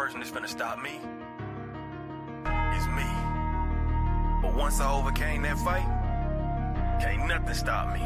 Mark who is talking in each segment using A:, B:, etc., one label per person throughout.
A: person that's finna stop me is me. But once I overcame that fight, can't nothing stop me.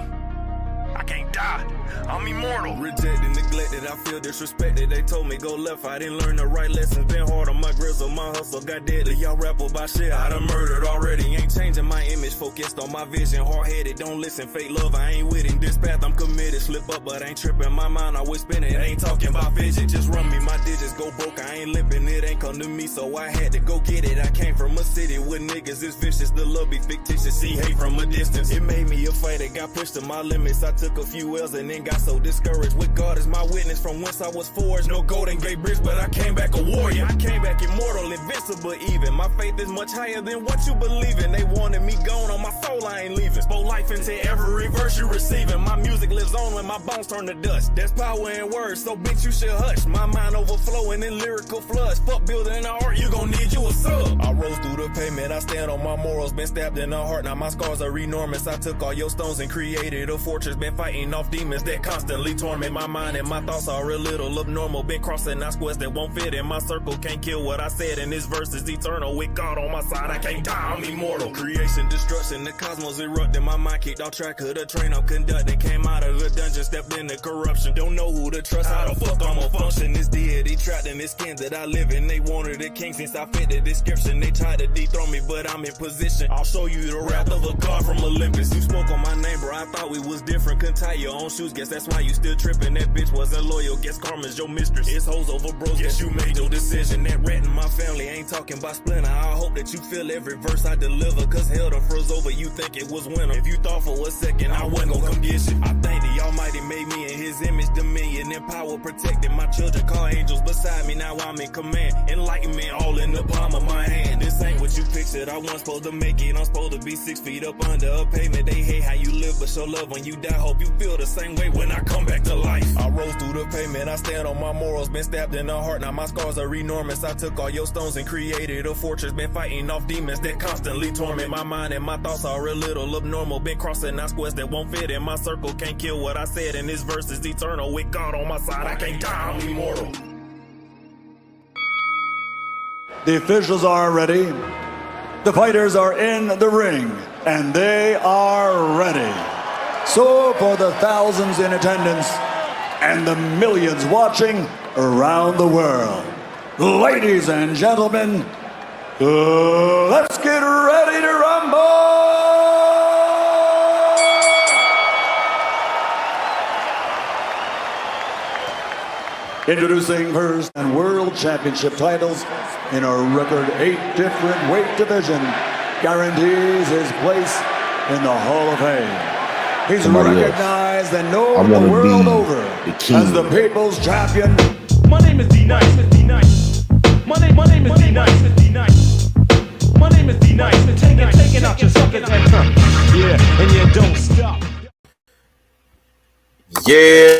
A: I can't die. I'm immortal.
B: Rejected, neglected, I feel disrespected. They told me go left, I didn't learn the right lessons. Been hard on my grizzle, my hustle got deadly. Y'all rap about shit I done murdered already. Ain't changing my image, focused on my vision. Hard-headed, don't listen, fake love, I ain't with it. This path I'm committed, slip up but ain't tripping. My mind always spinning, ain't talking about fidget. Just run me, my digits go broke, I ain't limping. It ain't come to me, so I had to go get it. I came from a city with niggas, it's vicious. The love be fictitious, see hate from a distance. It made me a fighter, got pushed to my limits. I took a few L's and then got so discouraged. With God as my witness, from whence I was forged. No Golden Gate Bridge, but I came back a warrior. I came back immortal, invincible even. My faith is much higher than what you believe in. They wanted me gone on my soul, I ain't leaving. Spoke life into every verse you receiving. My music lives on when my bones turn to dust. There's power in words, so bitch you should hush. My mind overflowing in lyrical floods. Fuck building an art, you gon' need you a sub. I rose through the pavement, I stand on my morals. Been stabbed in the heart, now my scars are enormous. I took all your stones and created a fortress. Been fighting off demons that constantly torment my mind, and my thoughts are a little abnormal. Been crossing out squares that won't fit in my circle. Can't kill what I said, and this verse is eternal. With God on my side, I can't die, I'm immortal. Creation, destruction, the cosmos erupting. My mind kicked off track of the train I'm conducting. Came out of the dungeon, stepped into corruption. Don't know who to trust, how the fuck I'ma function. This deity trapped in this skin that I live in. They wanted a king since I fit the description. They tried to dethrone me, but I'm in position. I'll show you the wrath of a god from Olympus. You spoke on my name, bro, I thought we was different. Couldn't tie your own shoes, guess that's why you still tripping. That bitch wasn't loyal, guess karma's your mistress. It's hoes over bros, guess you made your decision. That rat in my family ain't talking about splinter. I hope that you feel every verse I deliver, cause hell done froze over, you think it was winter. If you thought for a second I wasn't gonna come get you, I think the Almighty made me in his image, dominion and power protected. My children call angels beside me, now I'm in command. Enlightenment all in the palm of my hand. This ain't what you pictured, I wasn't supposed to make it. I'm supposed to be 6 feet up under a pavement. They hate how you live, but show love when you die. Hope you feel the same way when I come back to life. I rose through the pavement, I stand on my morals. Been stabbed in the heart, now my scars are enormous. I took all your stones and created a fortress. Been fighting off demons that constantly torment my mind, and my thoughts are a little abnormal. Been crossing out squares that won't fit in my circle. Can't kill what I said, and this verse is eternal. With God on my side, I can't die, I'm immortal.
C: The officials are ready. The fighters are in the ring, and they are ready. So for the thousands in attendance and the millions watching around the world, ladies and gentlemen, let's get ready to rumble! Introducing first, and world championship titles in a record 8 different weight division, guarantees his place in the Hall of Fame. He's recognized and known the world over as the people's champion.
D: My name is D-Nice. My name is D-Nice. My name is D-Nice. Taking out your suckers head. Yeah, and you don't stop.
E: Yeah.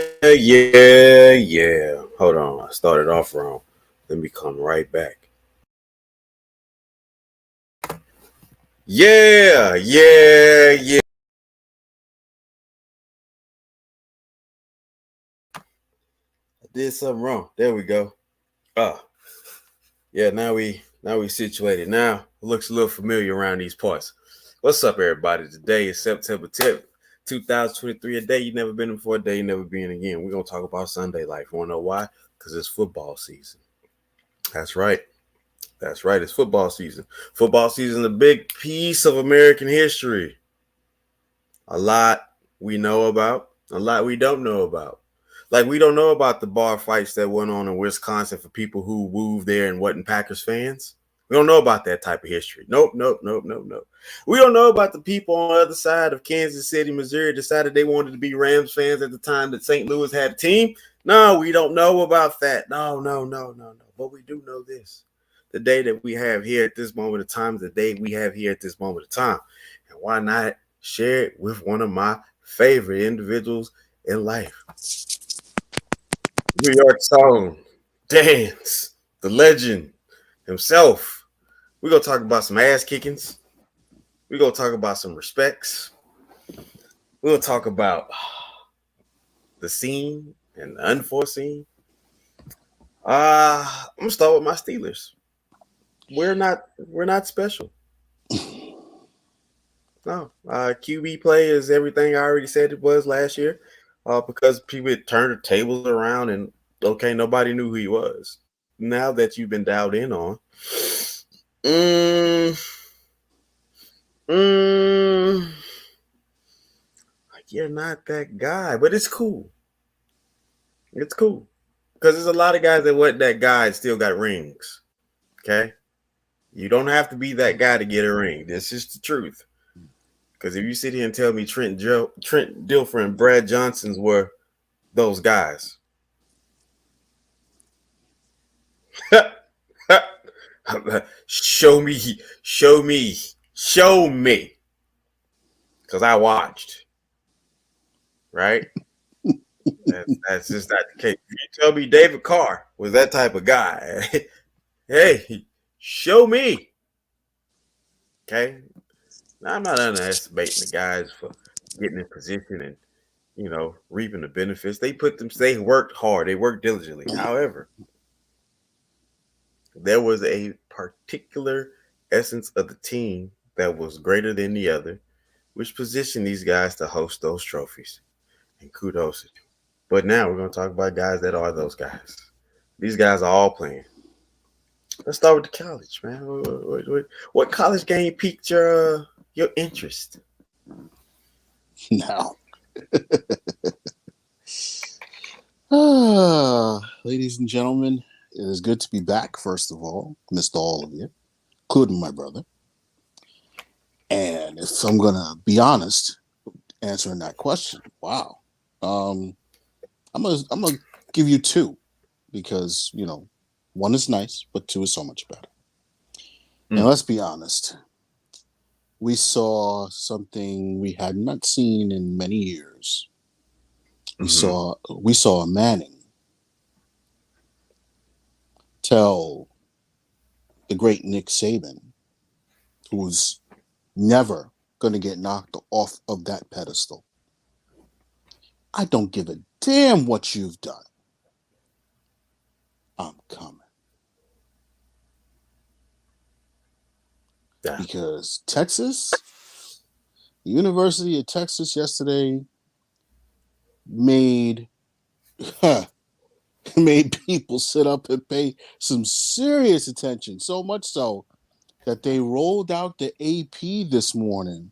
E: Hold on, I started off wrong. Let me come right back. Yeah. I did something wrong. There we go. Yeah, now we situated. Now it looks a little familiar around these parts. What's up, everybody? Today is September 10th, 2023. A day you never been in before, a day you never been again. We're gonna talk about Sunday life. You wanna know why? Because it's football season. That's right. It's football season. Football season is a big piece of American history. A lot we know about, a lot we don't know about. Like, we don't know about the bar fights that went on in Wisconsin for people who moved there and wasn't Packers fans. We don't know about that type of history. Nope. We don't know about the people on the other side of Kansas City, Missouri, decided they wanted to be Rams fans at the time that St. Louis had a team. No, we don't know about that. No. But we do know this. The day that we have here at this moment of time, the day we have here at this moment of time. And why not share it with one of my favorite individuals in life? New York's own Dance, the legend himself. We're going to talk about some ass kickings. We're going to talk about some respects. We're going to talk about the seen and the unforeseen. I'm gonna start with my Steelers. We're not special. No, QB play is everything I already said it was last year. Because people turned the tables around and okay, nobody knew who he was. Now that you've been dialed in on, you're not that guy, but it's cool. It's cool because there's a lot of guys that wasn't that guy and still got rings. Okay, you don't have to be that guy to get a ring. That's just the truth. Because if you sit here and tell me Trent Dilfer and Brad Johnsons were those guys, show me, because I watched. Right? That's just not the case. If you tell me David Carr was that type of guy, hey, show me. Okay. Now, I'm not underestimating the guys for getting in position and reaping the benefits. They worked hard, they worked diligently. However, there was a particular essence of the team that was greater than the other, which positioned these guys to host those trophies. And kudos to them. But now we're going to talk about guys that are those guys. These guys are all playing. Let's start with the college, man. What college game piqued your interest?
F: No. Ladies and gentlemen, it is good to be back, first of all. Missed all of you, including my brother. And if I'm going to be honest, answering that question, wow. I'm gonna give you two because, one is nice, but two is so much better. And let's be honest. We saw something we had not seen in many years. We saw a Manning tell the great Nick Saban, who's never going to get knocked off of that pedestal, I don't give a damn what you've done. I'm coming. Yeah. Because Texas, the University of Texas yesterday made people sit up and pay some serious attention. So much so that they rolled out the AP this morning.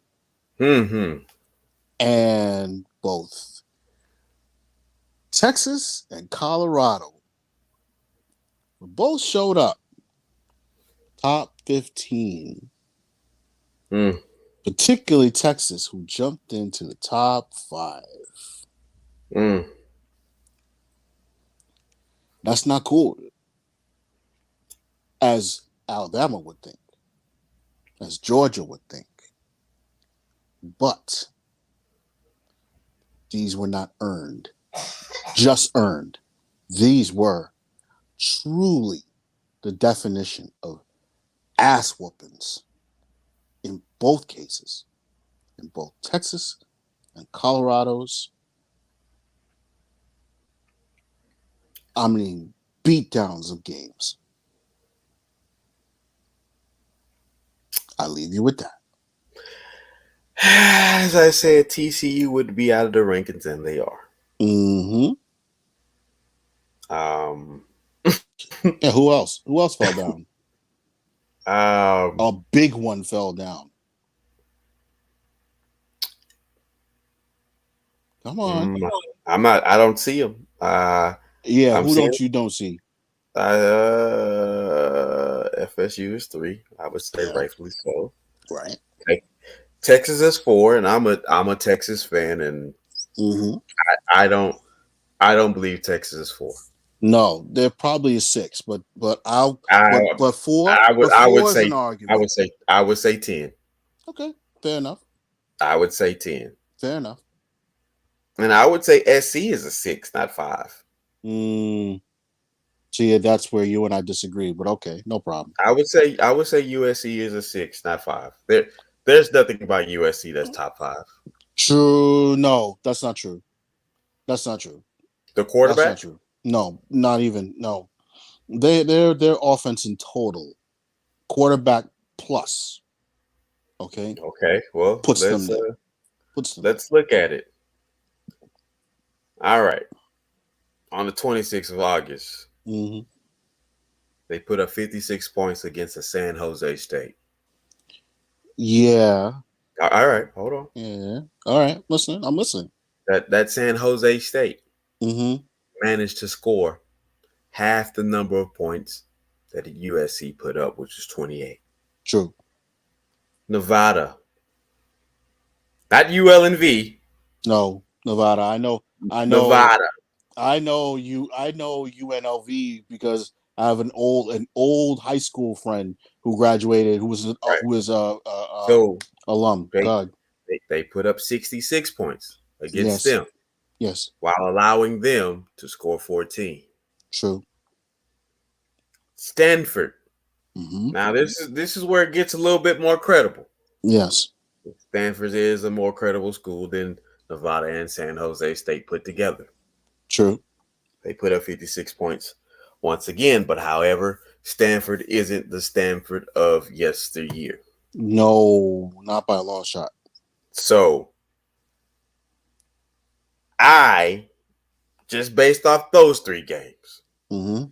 F: And both Texas and Colorado both showed up top 15. Particularly Texas, who jumped into the top 5. That's not cool. As Alabama would think. As Georgia would think. But these were not earned. Just earned. These were truly the definition of ass whoopings in both cases, in both Texas and Colorado's. I mean, beatdowns of games. I'll leave you with that.
E: As I said, TCU would be out of the rankings, and they are.
F: Yeah, who else? Who else fell down? A big one fell down. Come on.
E: I'm not. I don't see him.
F: Yeah, who don't see?
E: FSU is 3. I would say rightfully so.
F: Right.
E: Texas is 4, and I'm a Texas fan, and I don't believe Texas is 4.
F: No, there probably is 6, but 4. I
E: would say 10.
F: Okay, fair enough.
E: I would say 10.
F: Fair enough.
E: And I would say SC is a 6, not 5.
F: See, that's where you and I disagree, but okay, no problem.
E: I would say USC is a 6, not 5. There's nothing about USC that's top 5.
F: True. No, that's not true. That's not true.
E: The quarterback?
F: That's not true. No, not even. No. Their offense in total, quarterback plus, okay,
E: Okay, well,
F: puts them there. Puts them
E: let's look at it. All right. On the 26th of August,
F: there. Hmm.
E: they put up 56 points against the San Jose State.
F: Yeah.
E: All right, hold on.
F: Yeah. All right. Listening. I'm listening.
E: That San Jose State
F: Mm-hmm.
E: managed to score half the number of points that the USC put up, which is 28.
F: True.
E: Nevada, not ULNV,
F: No, Nevada. I know.
E: Nevada.
F: I know you. I know UNLV because I have an old high school friend who graduated, who was
E: So
F: alum.
E: they,
F: God.
E: they put up 66 points against
F: Yes.
E: them
F: Yes.
E: while allowing them to score 14.
F: True.
E: Stanford.
F: Mm-hmm.
E: Now this is where it gets a little bit more credible.
F: Yes.
E: Stanford is a more credible school than Nevada and San Jose State put together.
F: True.
E: They put up 56 points once again, but however, Stanford isn't the Stanford of yesteryear.
F: No, not by a long shot.
E: So I just based off those 3 games.
F: Mm-hmm.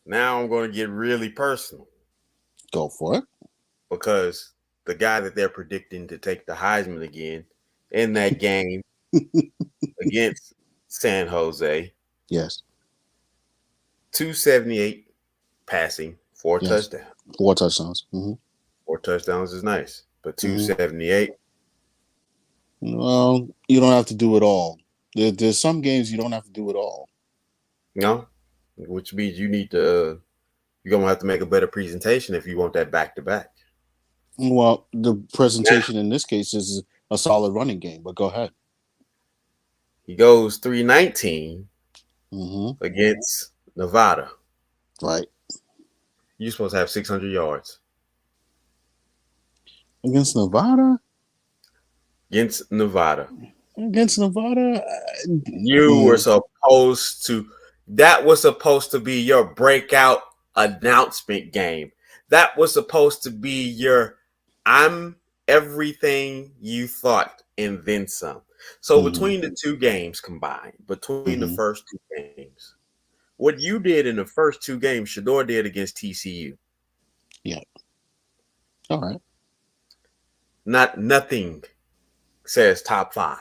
E: Now I'm going to get really personal
F: Go for it.
E: because the guy that they're predicting to take the Heisman again in that game against San Jose,
F: Yes.
E: 278 passing, 4
F: Yes.
E: touchdowns.
F: 4 touchdowns. Mm-hmm.
E: 4 touchdowns is nice, but 278.
F: Well, you don't have to do it all. There's some games you don't have to do it all.
E: No, which means you need to. You're gonna have to make a better presentation if you want that back to back.
F: Well, the presentation in this case is a solid running game, but go ahead.
E: He goes 319
F: Mm-hmm.
E: against Nevada.
F: Right.
E: You're supposed to have 600 yards
F: Against Nevada?
E: against Nevada.
F: Against Nevada?
E: You were supposed to. That was supposed to be your breakout announcement game. That was supposed to be your I'm everything you thought and then some. So between the 2 games combined, between the first 2 games, what you did in the first 2 games, Shador did against TCU.
F: Yeah. All right.
E: Nothing says top 5.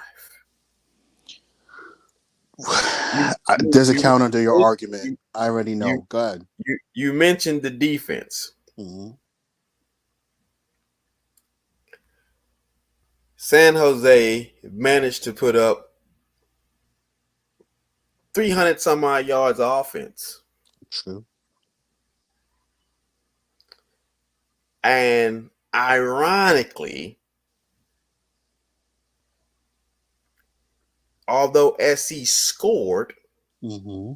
F: There's a counter to your argument. I already know. Go ahead.
E: You mentioned the defense.
F: Mm-hmm.
E: San Jose managed to put up 300 some odd yards of offense.
F: True.
E: And ironically, although SC scored,
F: Mm-hmm.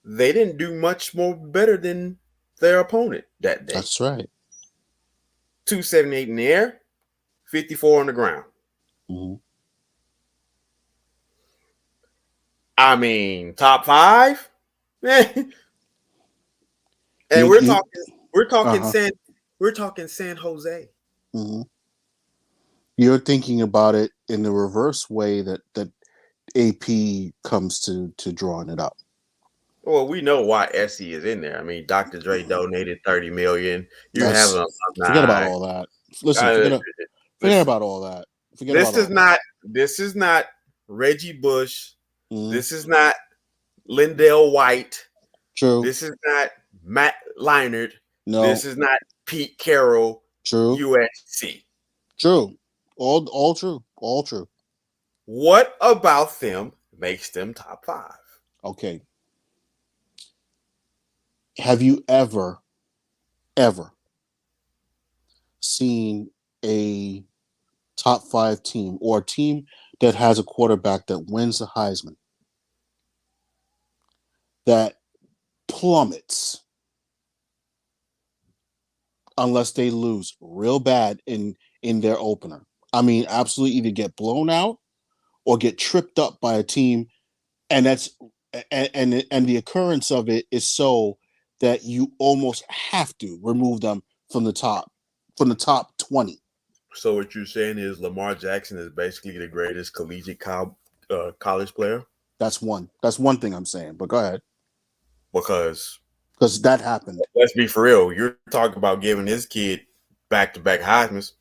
E: they didn't do much more better than their opponent that day.
F: That's right.
E: 278 in the air, 54 on the ground.
F: Mm-hmm.
E: I mean, top 5? And we're talking San Jose.
F: Mm-hmm. You're thinking about it in the reverse way that AP comes to drawing it up.
E: Well, we know why SC is in there. I mean, Dr. Dre donated $30 million. You have an alumni.
F: Forget about all that. Listen, forget about all that.
E: This is not Reggie Bush.
F: Mm-hmm.
E: This is not Lindell White.
F: True.
E: This is not Matt Leinart.
F: No.
E: This is not Pete Carroll.
F: True.
E: USC.
F: True. All true. All true.
E: What about them makes them top 5?
F: Okay. Have you ever seen a top 5 team or a team that has a quarterback that wins the Heisman that plummets unless they lose real bad in their opener? I mean, absolutely either get blown out or get tripped up by a team, and that's and the occurrence of it is so that you almost have to remove them from the top 20.
E: So what you're saying is Lamar Jackson is basically the greatest collegiate college player?
F: That's one thing I'm saying. But go ahead,
E: Because
F: that happened.
E: let's be for real. You're talking about giving this kid back-to-back Heisman's.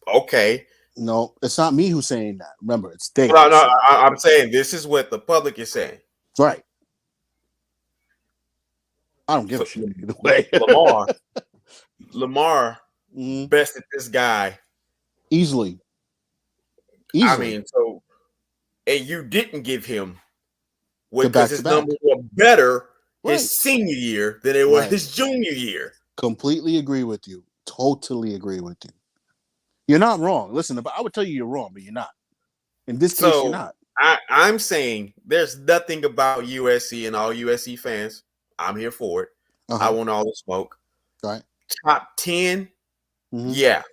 E: Okay.
F: No, it's not me who's saying that. Remember, it's they.
E: No, I'm saying this is what the public is saying.
F: Right. I don't give a shit either way.
E: Lamar
F: Mhm.
E: bested this guy.
F: Easily.
E: I mean, so and you didn't give him
F: The
E: because his
F: back-to-back.
E: numbers were better
F: Right.
E: his senior year than they were
F: Right.
E: his junior year.
F: Completely agree with you. Totally agree with you. You're not wrong. Listen, I would tell you you're wrong, but you're not. In this case,
E: So
F: you're not.
E: I'm saying there's nothing about USC and all USC fans. I'm here for it. I want all the smoke.
F: Right.
E: Top 10,
F: Mhm.
E: yeah.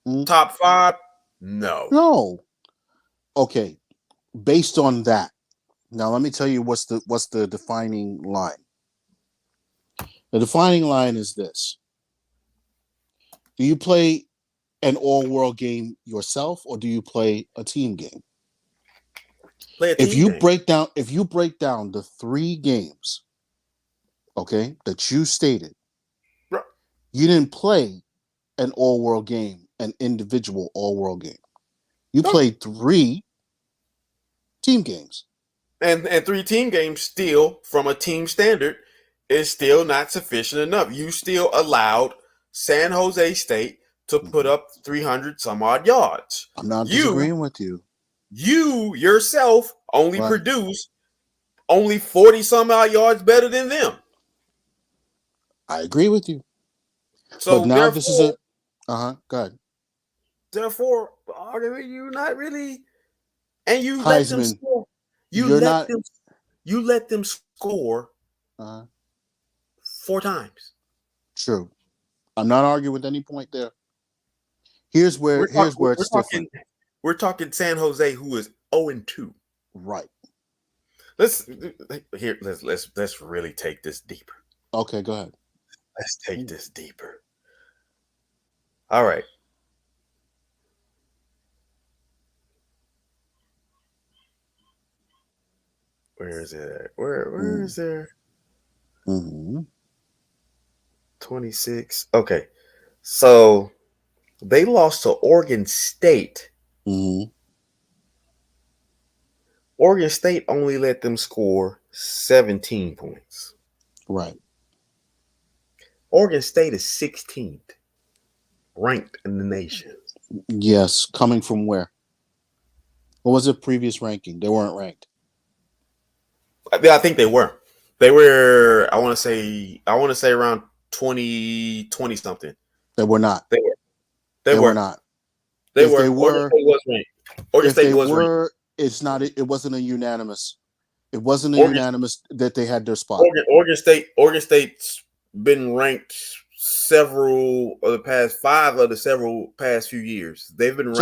F: Mhm.
E: Top 5, no.
F: No. Okay. Based on that, now let me tell you what's the defining line. The defining line is this: do you play an all-world game yourself, or do you play a team game?
E: Play a team
F: If you
E: game.
F: break down the 3 games, okay, that you stated,
E: Right.
F: you didn't play an all-world game, an individual all-world game. You played 3 team games.
E: And 3 team games still, from a team standard, is still not sufficient enough. You still allowed San Jose State to put up 300 some odd yards.
F: I'm not disagreeing with you.
E: You yourself only
F: Right.
E: produced only 40 some odd yards better than them.
F: I agree with you.
E: So
F: But now
E: therefore,
F: this is a go ahead.
E: Therefore, you not really, and you let them
F: Heisman.
E: score. You let them score 4 times.
F: True. I'm not arguing with any point there. Here's where it's different.
E: We're talking San Jose, who is 0-2.
F: Right.
E: Let's really take this deeper.
F: Okay, go ahead.
E: Let's take this deeper. All right. Where is it at? Where is there? 26. Okay. So they lost to Oregon State. Oregon State only let them score 17 points.
F: Right.
E: Oregon State is 16th ranked in the nation.
F: Yes. Coming from where? What was the previous ranking? They weren't ranked.
E: I think they were. They were, I want to say around 20 something.
F: They were not.
E: They were
F: not.
E: They
F: If
E: were.
F: they were,
E: Oregon State was ranked. Oregon
F: if they
E: State was ranked.
F: were, it's not. It wasn't a unanimous. It wasn't a unanimous that they had their spot.
E: Oregon State's been ranked several of the past 5 of the several past few years. They've been ranked.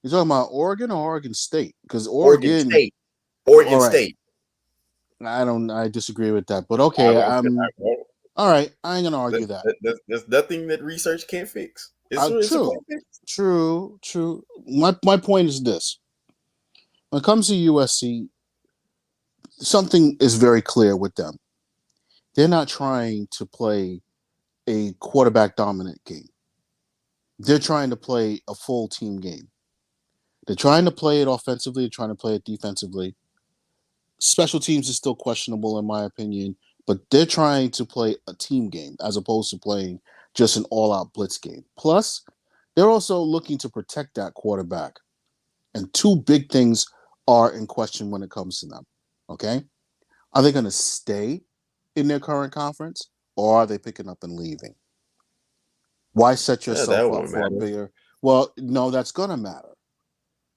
F: You're talking about Oregon or Oregon State? Because
E: Oregon State.
F: I disagree with that, but okay. All right. I ain't gonna argue that.
E: There's nothing that research can't fix.
F: True. My point is this: when it comes to USC, something is very clear with them. They're not trying to play a quarterback dominant game. They're trying to play a full team game. They're trying to play it offensively. They're trying to play it defensively. Special teams is still questionable in my opinion, but they're trying to play a team game as opposed to playing just an all-out blitz game. Plus, they're also looking to protect that quarterback. And 2 big things are in question when it comes to them. Okay? Are they going to stay in their current conference, or are they picking up and leaving? Why set yourself up for a bigger? Well, no, that's going to matter.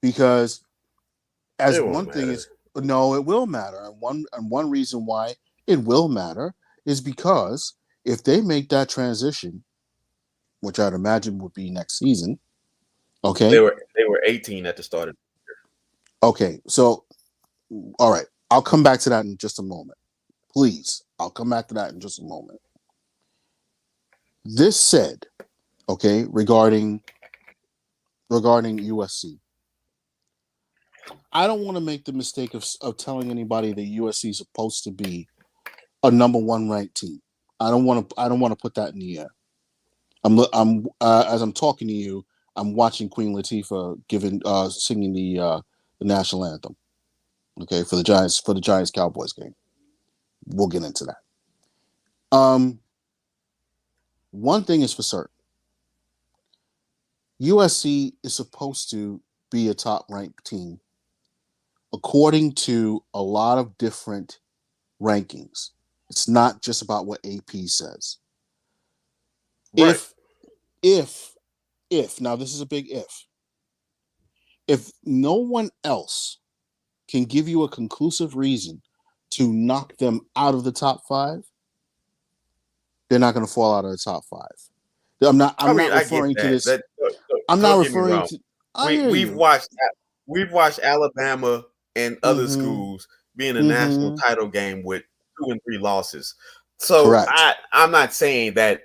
F: Because as one thing is, no, it will matter. And one reason why it will matter is because if they make that transition, which I'd imagine would be next season, okay?
E: They were 18 at the start of the year.
F: Okay, so all right. I'll come back to that in just a moment. Please, I'll come back to that in just a moment. This said, okay, regarding USC, I don't want to make the mistake of telling anybody that USC is supposed to be a number 1 ranked team. I don't want to put that in the air. As I'm talking to you, I'm watching Queen Latifah singing the national anthem. Okay, for the Giants Cowboys game. We'll get into that. One thing is for certain. USC is supposed to be a top ranked team according to a lot of different rankings. It's not just about what AP says.
E: Right.
F: If now this is a big if no one else can give you a conclusive reason to knock them out of the top 5, they're not going to fall out of the top 5. I'm not referring to this. I'm not referring to.
E: We've watched Alabama and other schools be in a national title game with 2 and 3 losses. So
F: correct.
E: I'm not saying that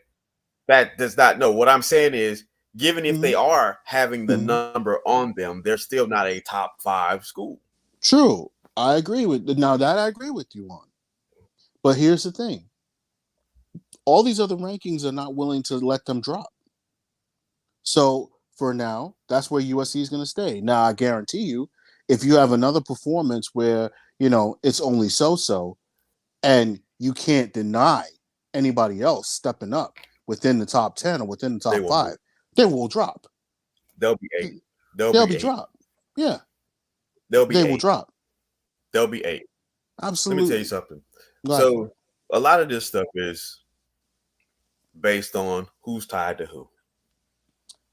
E: does not know. What I'm saying is, given if they are having the number on them, they're still not a top 5 school.
F: True. I agree with you on. But here's the thing. All these other rankings are not willing to let them drop. So for now, that's where USC is going to stay. Now, I guarantee you, if you have another performance where, it's only so-so, and you can't deny anybody else stepping up within the top 10 or within the top 5, they will drop.
E: They'll be 8.
F: They'll be dropped. Yeah.
E: They
F: will drop.
E: They'll be 8.
F: Absolutely.
E: Let me tell you something. So a lot of this stuff is based on who's tied to who.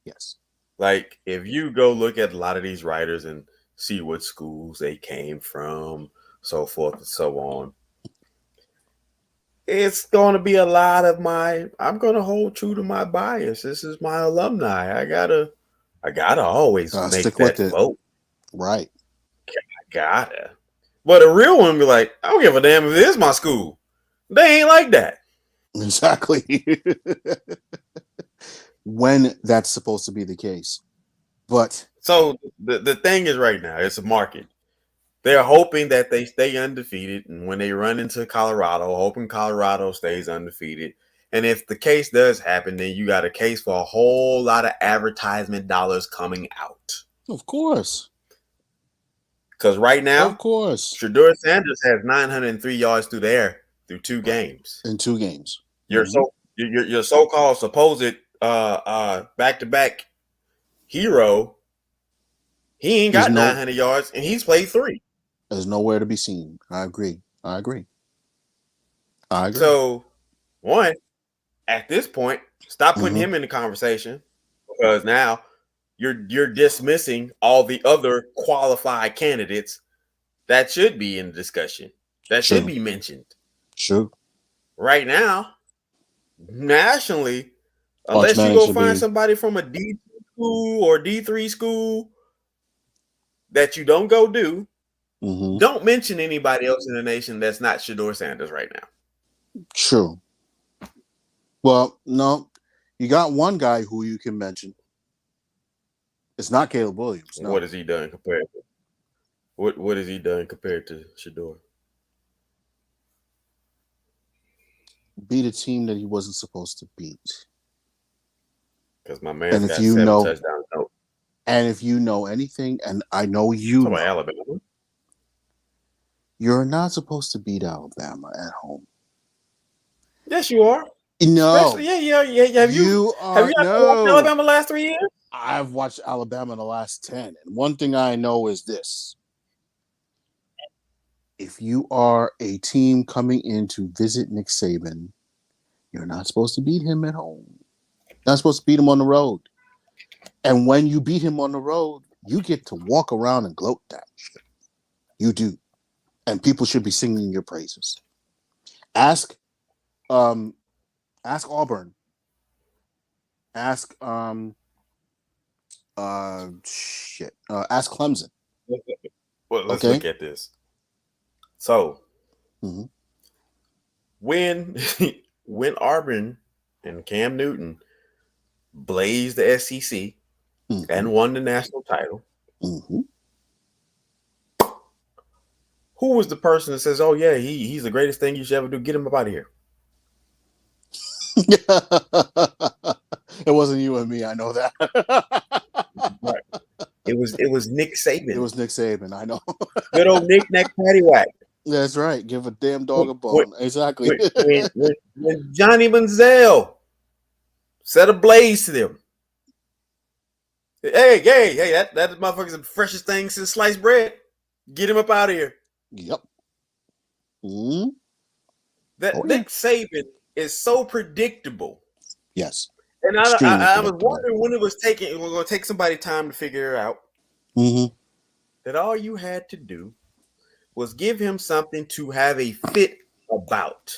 F: Yes.
E: Like, if you go look at a lot of these writers and see what schools they came from, so forth and so on, it's going to be a lot of I'm going to hold true to my bias. This is my alumni. I gotta always make that vote.
F: Right.
E: I gotta. But a real one be like, I don't give a damn if it is my school. They ain't like that.
F: Exactly. When that's supposed to be the case. But
E: so the thing is, right now, it's a market. They're hoping that they stay undefeated, and when they run into Colorado, hoping Colorado stays undefeated. And if the case does happen, then you got a case for a whole lot of advertisement dollars coming out.
F: Of course.
E: Because right now,
F: of course,
E: Shedeur Sanders has 903 yards through the air through 2 games.
F: In 2 games.
E: Your so-called supposed back-to-back hero, he ain't got 900 yards, and he's played 3.
F: There's nowhere to be seen. I agree.
E: So, one, at this point, stop putting him in the conversation, because now you're dismissing all the other qualified candidates that should be in the discussion, that should be mentioned.
F: Sure.
E: Right now, nationally, unless you go find somebody from a D2 school or D3 school that you don't go do, don't mention anybody else in the nation that's not Shedeur Sanders right now.
F: True. Well, no, you got one guy who you can mention. It's not Caleb Williams. No.
E: What has he done compared to what has he done compared to Shedeur?
F: Beat a team that he wasn't supposed to beat.
E: Because my man got 7 touchdowns.
F: And if you know anything, and I know you know,
E: Alabama.
F: You're not supposed to beat Alabama at home.
E: Yes, you are.
F: No.
E: Yeah. Have you watched Alabama the last 3 years?
F: I've watched Alabama the last 10. And one thing I know is this. If you are a team coming in to visit Nick Saban, you're not supposed to beat him at home. You're not supposed to beat him on the road. And when you beat him on the road, you get to walk around and gloat that shit. You do. And people should be singing your praises. Ask Auburn. Ask Clemson.
E: Well, let's look at this. So
F: Mhm.
E: when when Auburn and Cam Newton blazed the SEC
F: Mhm.
E: and won the national title,
F: Mhm.
E: who was the person that says, "Oh yeah, he's the greatest thing you should ever do. Get him up out of here"?
F: It wasn't you and me. I know that.
E: Right. It was Nick
F: It
E: Saban.
F: was Nick Saban. I know.
E: Good old Nick Nack Paddywhack.
F: That's right. Give a damn dog a
E: When,
F: bone. Exactly.
E: when Johnny Manziel set a blaze to them. Hey, that motherfucker's the freshest thing since sliced bread. Get him up out of here.
F: Yep. Mm-hmm.
E: That
F: Oh, yeah.
E: Nick Saban is so predictable.
F: Yes.
E: And
F: Extremely
E: I was
F: predictable.
E: wondering when it was going to take somebody time to figure it out.
F: Mm-hmm.
E: That all you had to do was give him something to have a fit about.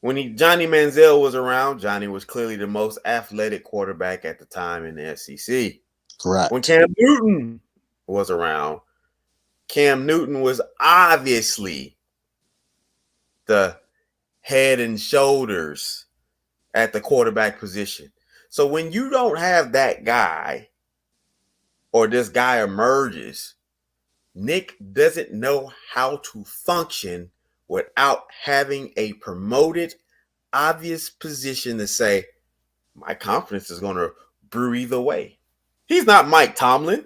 E: When Johnny Manziel was around, Johnny was clearly the most athletic quarterback at the time in the SEC.
F: Correct.
E: When Cam Newton was around, Cam Newton was obviously the head and shoulders at the quarterback position. So when you don't have that guy or this guy emerges, Nick doesn't know how to function without having a promoted, obvious position to say, my confidence is going to brew either way. He's not Mike Tomlin.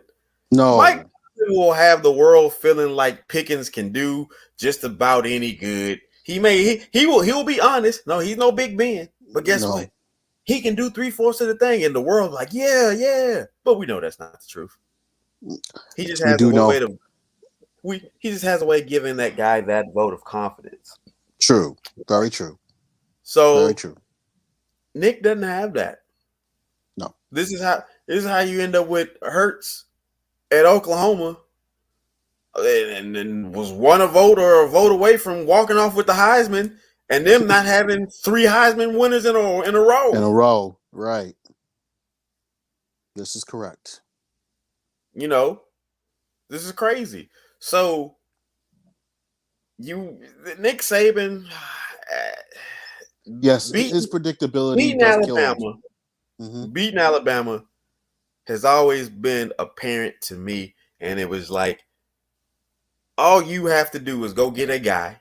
F: No.
E: Mike Tomlin will have the world feeling like Pickens can do just about any good. He will be honest. No, he's no Big Ben. But guess what? He can do 3/4 of the thing, and the world like, yeah. But we know that's not the truth. He just has he just has a way of giving that guy that vote of confidence.
F: True. Very true.
E: So
F: very true.
E: Nick doesn't have that.
F: No.
E: This is how you end up with Hurts at Oklahoma, and was a vote away from walking off with the Heisman, and them not having 3 Heisman winners in a row.
F: In a row, right? This is correct.
E: This is crazy. So Nick Saban,
F: yes, his predictability
E: beating
F: does
E: Alabama,
F: kill him.
E: Beating Alabama has always been apparent to me, and it was like, all you have to do is go get a guy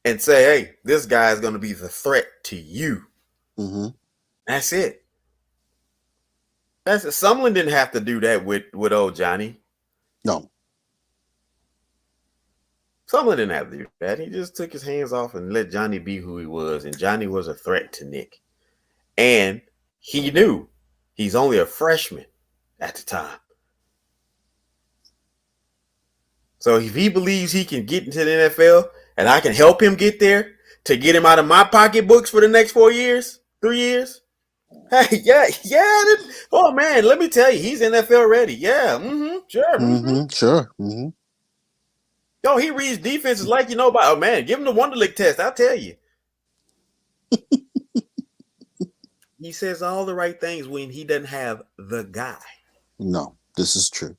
E: and say, hey, this guy is going to be the threat to you.
F: Mm-hmm.
E: That's it. Sumlin didn't have to do that with old Johnny.
F: No.
E: Sumlin didn't have to do that. He just took his hands off and let Johnny be who he was, and Johnny was a threat to Nick. And he knew he's only a freshman at the time. So if he believes he can get into the NFL and I can help him get there to get him out of my pocketbooks for the next 3 years, hey, yeah. Oh man, let me tell you, he's NFL ready. Yeah, sure,
F: sure.
E: Yo, he reads defenses like oh man, give him the Wonderlic test. I'll tell you. He says all the right things when he doesn't have the guy.
F: No, this is true.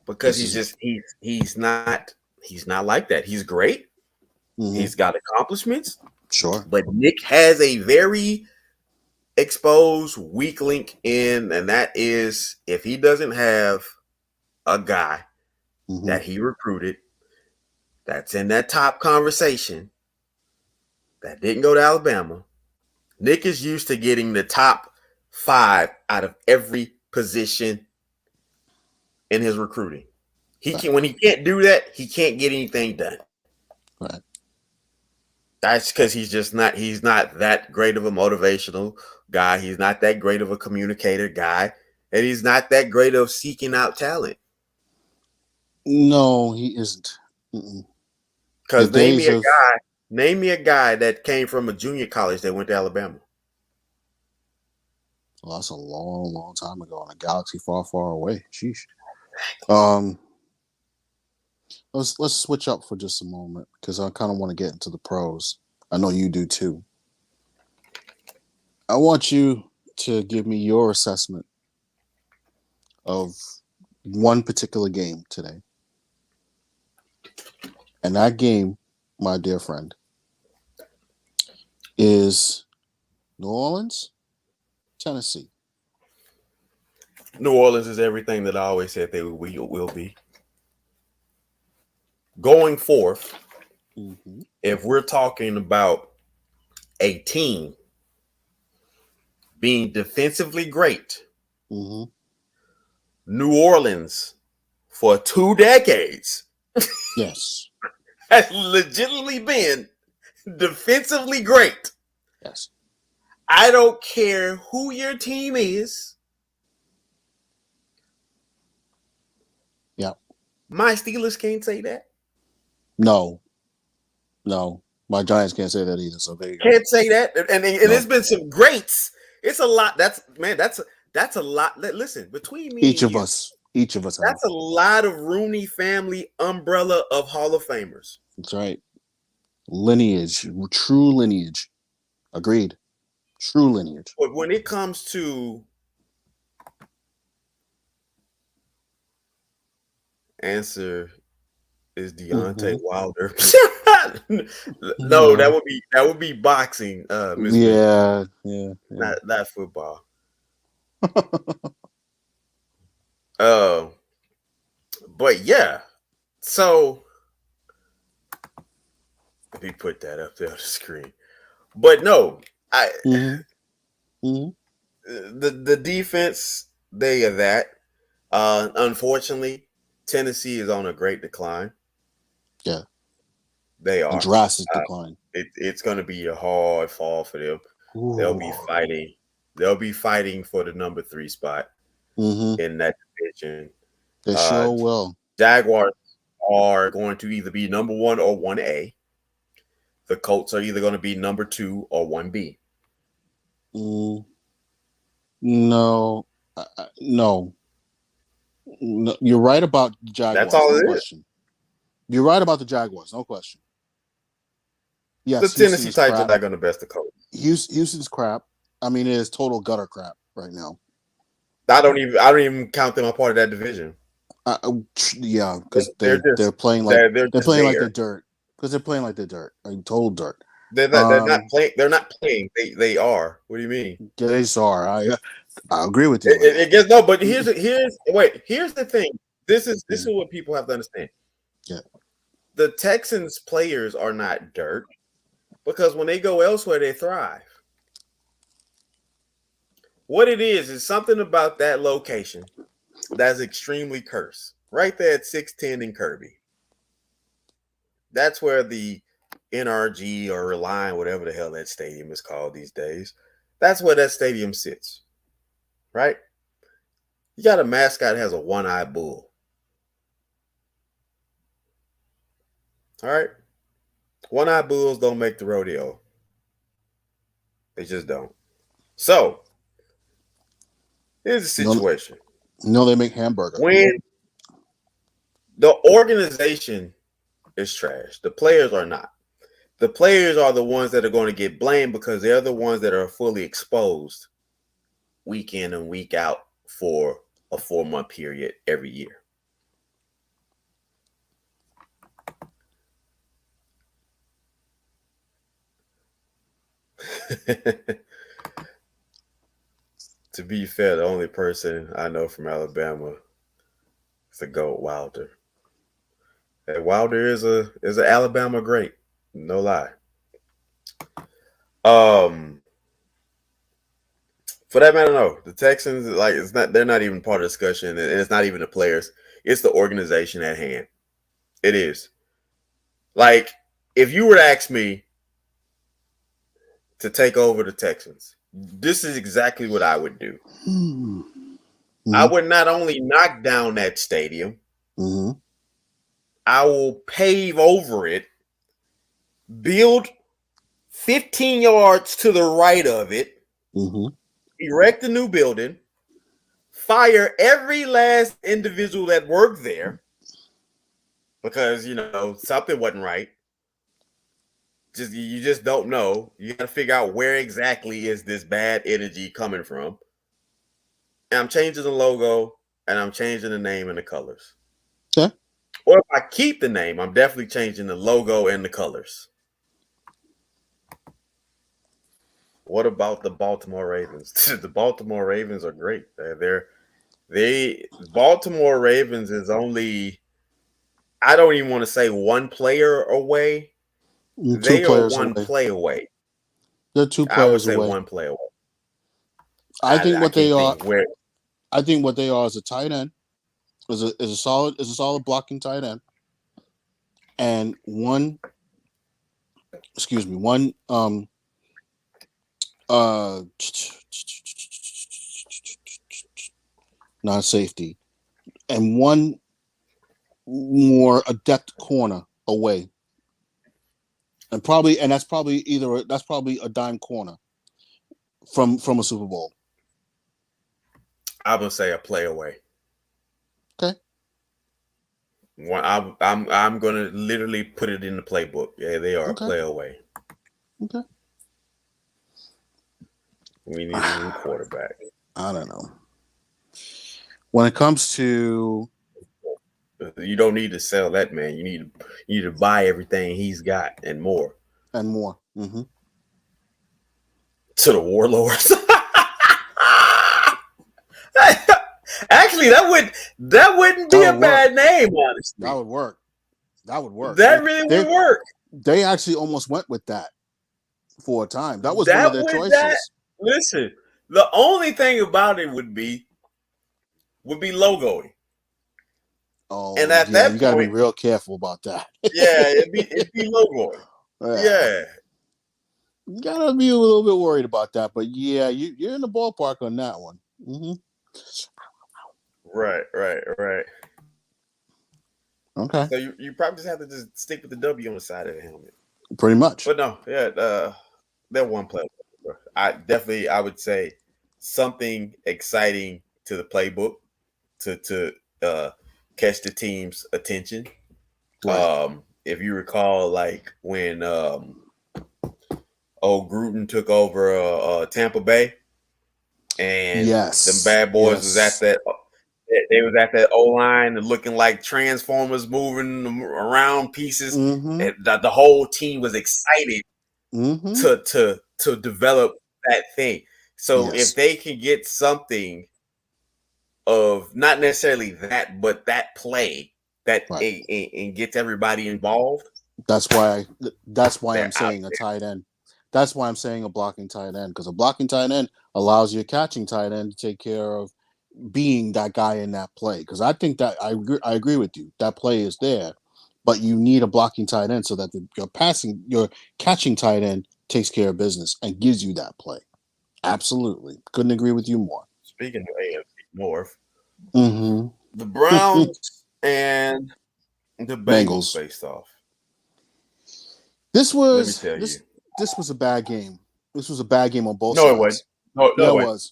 E: Because he's not like that. He's great. Mm-hmm. He's got accomplishments.
F: Sure.
E: But Nick has a very exposed weak link in, and that is if he doesn't have a guy that he recruited that's in that top conversation that didn't go to Alabama. Nick is used to getting the top 5 out of every position in his recruiting. When he can't do that, he can't get anything done.
F: Right.
E: That's because he's not that great of a motivational guy. He's not that great of a communicator guy. And he's not that great of seeking out talent.
F: No, he isn't.
E: Because name me a guy that came from a junior college that went to Alabama.
F: Well, that's a long, long time ago in a galaxy far, far away. Sheesh. Let's switch up for just a moment because I kind of want to get into the pros. I know you do too. I want you to give me your assessment of one particular game today And that game, my dear friend, is New Orleans, Tennessee.
E: New Orleans is everything that I always said they will be. Going forth, if we're talking about a team being defensively great, New Orleans for 2 decades,
F: yes,
E: has legitimately been defensively great.
F: Yes.
E: I don't care who your team is.
F: Yeah.
E: My Steelers can't say that.
F: No. My Giants can't say that either. So there you go.
E: Can't say that. And there's been some greats. It's a lot. That's a lot. Listen, between me
F: Each
E: and
F: of
E: you,
F: us.
E: That's a lot of Rooney family umbrella of Hall of Famers.
F: That's right. Lineage. True lineage. Agreed. True lineage.
E: But when it comes to answer is Deontay Wilder. No, that would be boxing.
F: Yeah.
E: Not football. But yeah. So let me put that up there on the screen. But no, the defense, they are that. Unfortunately, Tennessee is on a great decline.
F: Yeah.
E: They are.
F: A drastic decline.
E: It's going to be a hard fall for them. Ooh. They'll be fighting for the number 3 spot in that division.
F: They sure will.
E: Jaguars are going to either be number 1 or 1A. The Colts are either going to be number 2 or 1B.
F: No. You're right about the Jaguars.
E: That's all
F: no
E: it
F: question. You're right about the Jaguars. No question. Yes,
E: the Tennessee Titans are not going to best the Colts.
F: Houston's crap. I mean, it is total gutter crap right now.
E: I don't even count them a part of that division.
F: Yeah, because they're playing like they're playing like they're dirt. Because they're playing like they're dirt. Like total dirt.
E: They're not playing. They're not playing. They are. What do you mean?
F: Yeah, they are. I agree with you.
E: It gets no, but here's the thing. This is what people have to understand.
F: Yeah.
E: The Texans players are not dirt because when they go elsewhere, they thrive. What it is something about that location that's extremely cursed. Right there at 610 in Kirby. That's where the NRG or Reliant, whatever the hell that stadium is called these days, that's where that stadium sits. Right? You got a mascot that has a one-eyed bull. All right? One-eyed bulls don't make the rodeo. They just don't. So, here's the situation.
F: No, they make hamburger.
E: When the organization is trash, the players are not. The players are the ones that are going to get blamed because they're the ones that are fully exposed week in and week out for a 4-month period every year. To be fair, the only person I know from Alabama is the GOAT Wilder. And Wilder is an Alabama great, no lie. For that matter, no. The Texans, they're not even part of the discussion, and it's not even the players. It's the organization at hand. It is. Like, if you were to ask me to take over the Texans, this is exactly what I would do. I would not only knock down that stadium, I will pave over it, build 15 yards to the right of it, erect a new building, fire every last individual that worked there because, something wasn't right. You just don't know. You got to figure out where exactly is this bad energy coming from. And I'm changing the logo and I'm changing the name and the colors.
F: Okay.
E: Or if I keep the name, I'm definitely changing the logo and the colors. What about the Baltimore Ravens? The Baltimore Ravens are great. Baltimore Ravens is only, I don't even want to say one player away.
F: Two
E: They are
F: players
E: one
F: away.
E: play away.
F: They're 2
E: I would
F: players
E: say
F: away.
E: one play away.
F: I think what they are.
E: Think where,
F: I think what they are is a tight end. Is a solid blocking tight end, and one non-safety, and one more adept corner away, and that's probably a dime corner from a Super Bowl.
E: I would say a play away.
F: Okay.
E: I'm gonna literally put it in the playbook. Yeah, they are a play away.
F: Okay.
E: We need a new quarterback.
F: I don't know. When it comes to,
E: you don't need to sell that man. You need to buy everything he's got and more.
F: Mm-hmm.
E: To the Warlords. Actually, that wouldn't be a bad name, honestly.
F: That would work.
E: That really would work.
F: They actually almost went with that for a time. That was one of their choices.
E: Listen, the only thing about it would be logoing.
F: Oh,
E: and at that
F: you got to be real careful about that.
E: Yeah, it'd be logoing. Yeah.
F: You gotta be a little bit worried about that, but yeah, you're in the ballpark on that one. Mm-hmm.
E: Right.
F: Okay.
E: So you probably just have to just stick with the W on the side of the helmet.
F: Pretty much.
E: But no, they're one player. I would say something exciting to the playbook to catch the team's attention. Right. If you recall, like when Gruden took over Tampa Bay, and the bad boys was at that. They was at that O-line and looking like Transformers moving around pieces.
F: Mm-hmm.
E: And the whole team was excited to develop that thing. So if they can get something of not necessarily that, but that play that and gets everybody involved.
F: That's why I'm saying a tight end. That's why I'm saying a blocking tight end, because a blocking tight end allows your catching tight end to take care of being that guy in that play. Because I think that I agree with you. That play is there, but you need a blocking tight end so that your catching tight end takes care of business and gives you that play. Absolutely, couldn't agree with you more.
E: Speaking of AFC North,
F: the
E: Browns and the Bengals faced off.
F: This was a bad game. This was a bad game on both sides.
E: No, it wasn't. No, it was.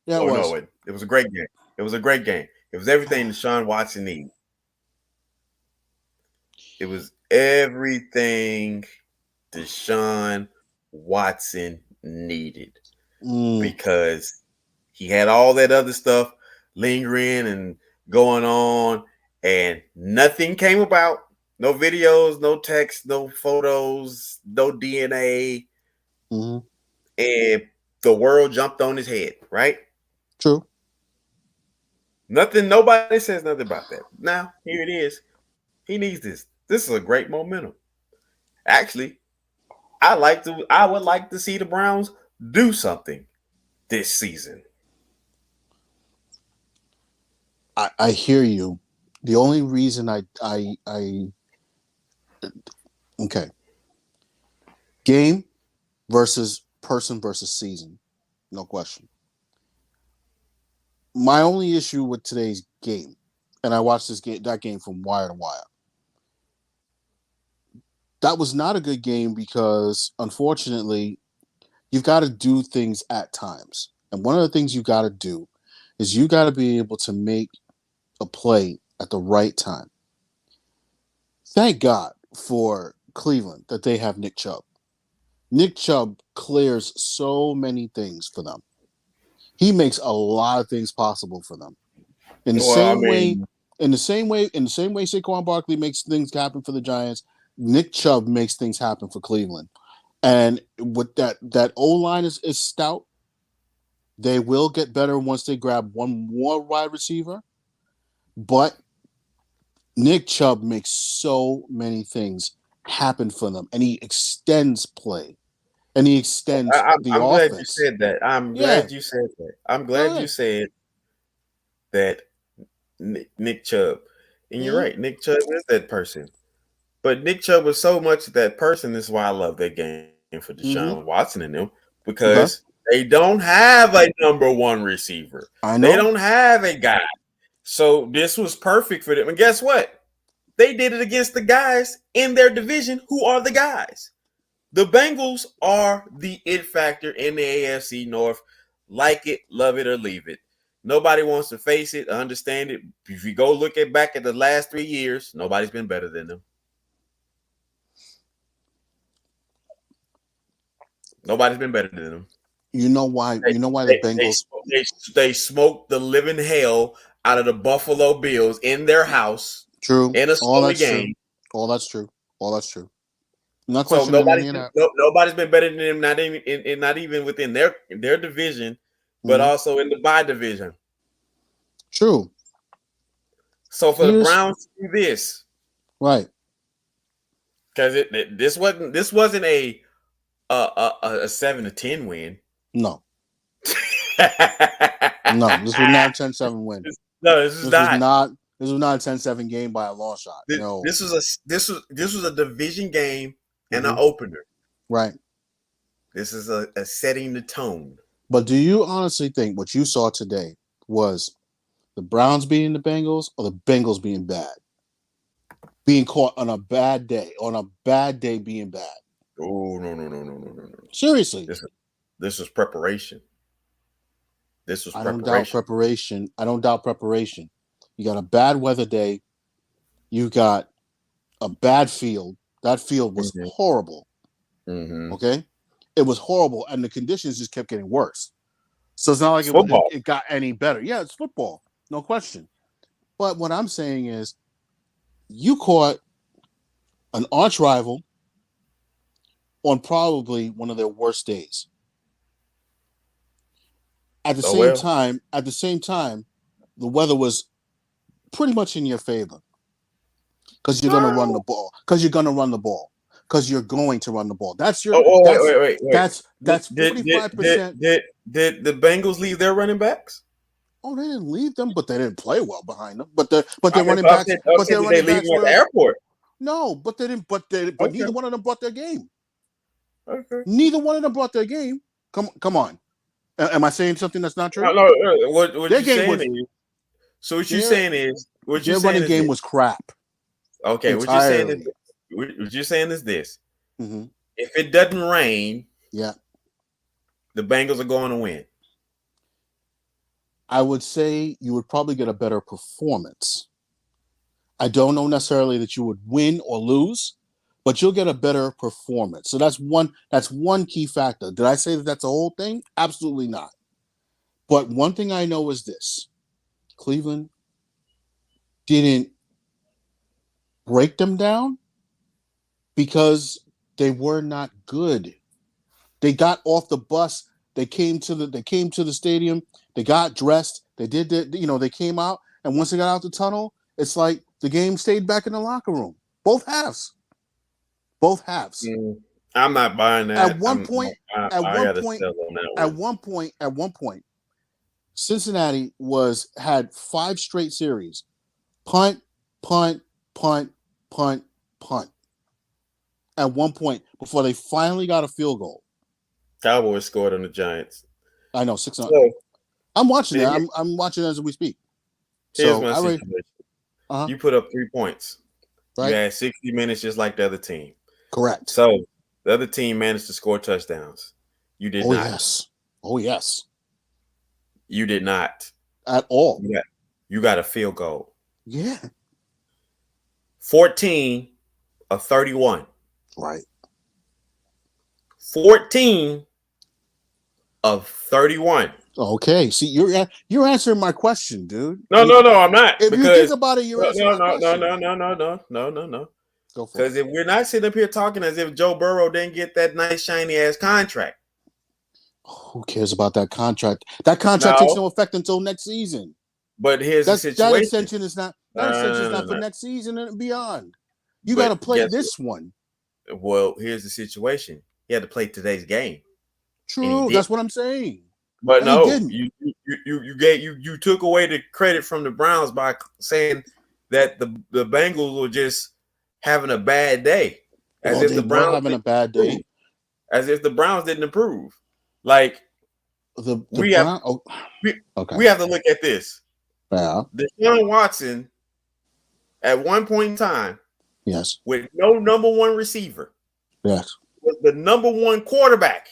F: Yeah, it was.
E: No, it was a great game. It was a great game. It was everything Deshaun Watson needed. It was everything Deshaun Watson needed because he had all that other stuff lingering and going on, and nothing came about. No videos, no text, no photos, no DNA. And the world jumped on his head, right?
F: True.
E: Nobody says nothing about that. Now, here it is. He needs this. This is a great momentum. Actually, I would like to see the Browns do something this season.
F: I hear you. The only reason okay. Game versus person versus season. No question. My only issue with today's game, and I watched that game from wire to wire. That was not a good game because, unfortunately, you've got to do things at times. And one of the things you got to do is you got to be able to make a play at the right time. Thank God for Cleveland that they have Nick Chubb. Nick Chubb clears so many things for them. He makes a lot of things possible for them. In the same way In the same way Saquon Barkley makes things happen for the Giants, Nick Chubb makes things happen for Cleveland. And with that O-line is stout. They will get better once they grab one more wide receiver. But Nick Chubb makes so many things happen for them, and he extends play, and he extends the
E: I'm
F: offense.
E: glad you said that. I'm glad you said that. I'm glad you said that Nick Chubb. And you're right. Nick Chubb is that person. But Nick Chubb was so much that person. This is why I love that game for Deshaun Watson and them, because they don't have a number one receiver. They don't have a guy. So this was perfect for them. And guess what? They did it against the guys in their division who are the guys. The Bengals are the it factor in the AFC North. Like it, love it, or leave it. Nobody wants to face it, understand it. If you go look back at the last 3 years, nobody's been better than them. Nobody's been better than them.
F: You know why? The Bengals
E: they smoked the living hell out of the Buffalo Bills in their house.
F: True.
E: In a snowy game.
F: All that's true. Not
E: so nobody's been better than them. Not even within their division, but also in the bye division.
F: True.
E: So for the Browns to do this,
F: right?
E: Because this wasn't a 7-10 win.
F: No. No, this was not a 10-7 win.
E: No, this was not
F: a 10-7 game by a long shot. No.
E: This was a division game and an opener.
F: Right.
E: This is a setting the tone.
F: But do you honestly think what you saw today was the Browns beating the Bengals or the Bengals being bad? Being caught on a bad day being bad.
E: Oh, no.
F: Seriously.
E: This was preparation.
F: I don't doubt preparation. You got a bad weather day. You got a bad field. That field was horrible. Okay? It was horrible, and the conditions just kept getting worse. So it's not like it got any better. Yeah, it's football. No question. But what I'm saying is you caught an arch rival on probably one of their worst days. At the same time, the weather was pretty much in your favor. Because you're going to run the ball. Because you're going to run the ball. That's your.
E: Wait.
F: That's 45%.
E: Did the Bengals leave their running backs?
F: Oh, they didn't leave them, but they didn't play well behind them. But their running backs.
E: They leave them at the airport.
F: No, but they didn't. But neither one of them brought their game.
E: Okay.
F: Neither one of them brought their game. Come on. Am I saying something that's not true?
E: No. What you're saying is. So what you're saying is.
F: Their running game was crap.
E: Okay.
F: Entirely.
E: What you're saying is this.
F: Mm-hmm.
E: If it doesn't rain,
F: the
E: Bengals are going to win.
F: I would say you would probably get a better performance. I don't know necessarily that you would win or lose, but you'll get a better performance. So that's one key factor. Did I say that that's the whole thing? Absolutely not. But one thing I know is this. Cleveland didn't break them down because they were not good. They got off the bus. They came to the stadium. They got dressed. They did they came out, and once they got out the tunnel, it's like the game stayed back in the locker room. Both halves.
E: I'm not buying that.
F: At one point, Cincinnati had 5 straight series. Punt. At one point, before they finally got a field goal.
E: Cowboys scored on the Giants.
F: I know, 600. So, I'm watching that. I'm watching as we speak.
E: Here's my situation. You put up 3 points. Right. You had 60 minutes just like the other team.
F: Correct.
E: So the other team managed to score touchdowns. You did not.
F: Oh, yes.
E: You did not.
F: At all.
E: You got a field goal.
F: Yeah.
E: 14 of 31.
F: Right.
E: 14 of 31.
F: Okay, see, you're answering my question, dude.
E: No, I'm not.
F: If you think about it, you're answering my question.
E: No.
F: Go for
E: Because
F: it.
E: if we're not sitting up here talking as if Joe Burrow didn't get that nice shiny ass contract.
F: Who cares about that contract? That contract takes no effect until next season.
E: But here's the situation.
F: That extension is not. That extension is not for next season and beyond. You got to play this one.
E: Well, here's the situation. He had to play today's game.
F: True, that's what I'm saying.
E: But no, you took away the credit from the Browns by saying that the Bengals were just having a bad day, as if the Browns
F: having a bad day,
E: as if the Browns didn't improve. Like we have to look at this.
F: Yeah,
E: Deshaun Watson, at one point in time,
F: yes,
E: with no number one receiver,
F: yes,
E: was the number one quarterback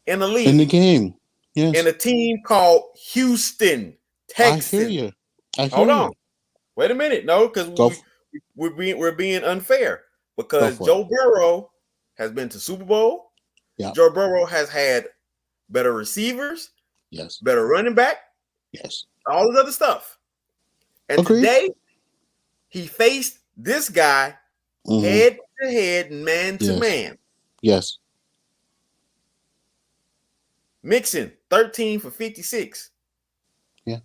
E: in the league
F: in the game. Yes.
E: In a team called Houston Texans.
F: I hear you.
E: Hold on. Wait a minute. No, because we're being unfair. Because Joe Burrow has been to Super Bowl.
F: Yeah.
E: Joe Burrow has had better receivers.
F: Yes.
E: Better running back.
F: Yes.
E: All this other stuff. And today, he faced this guy head to head, man to man.
F: Yes.
E: Mixon, 13 for 56.
F: Yeah.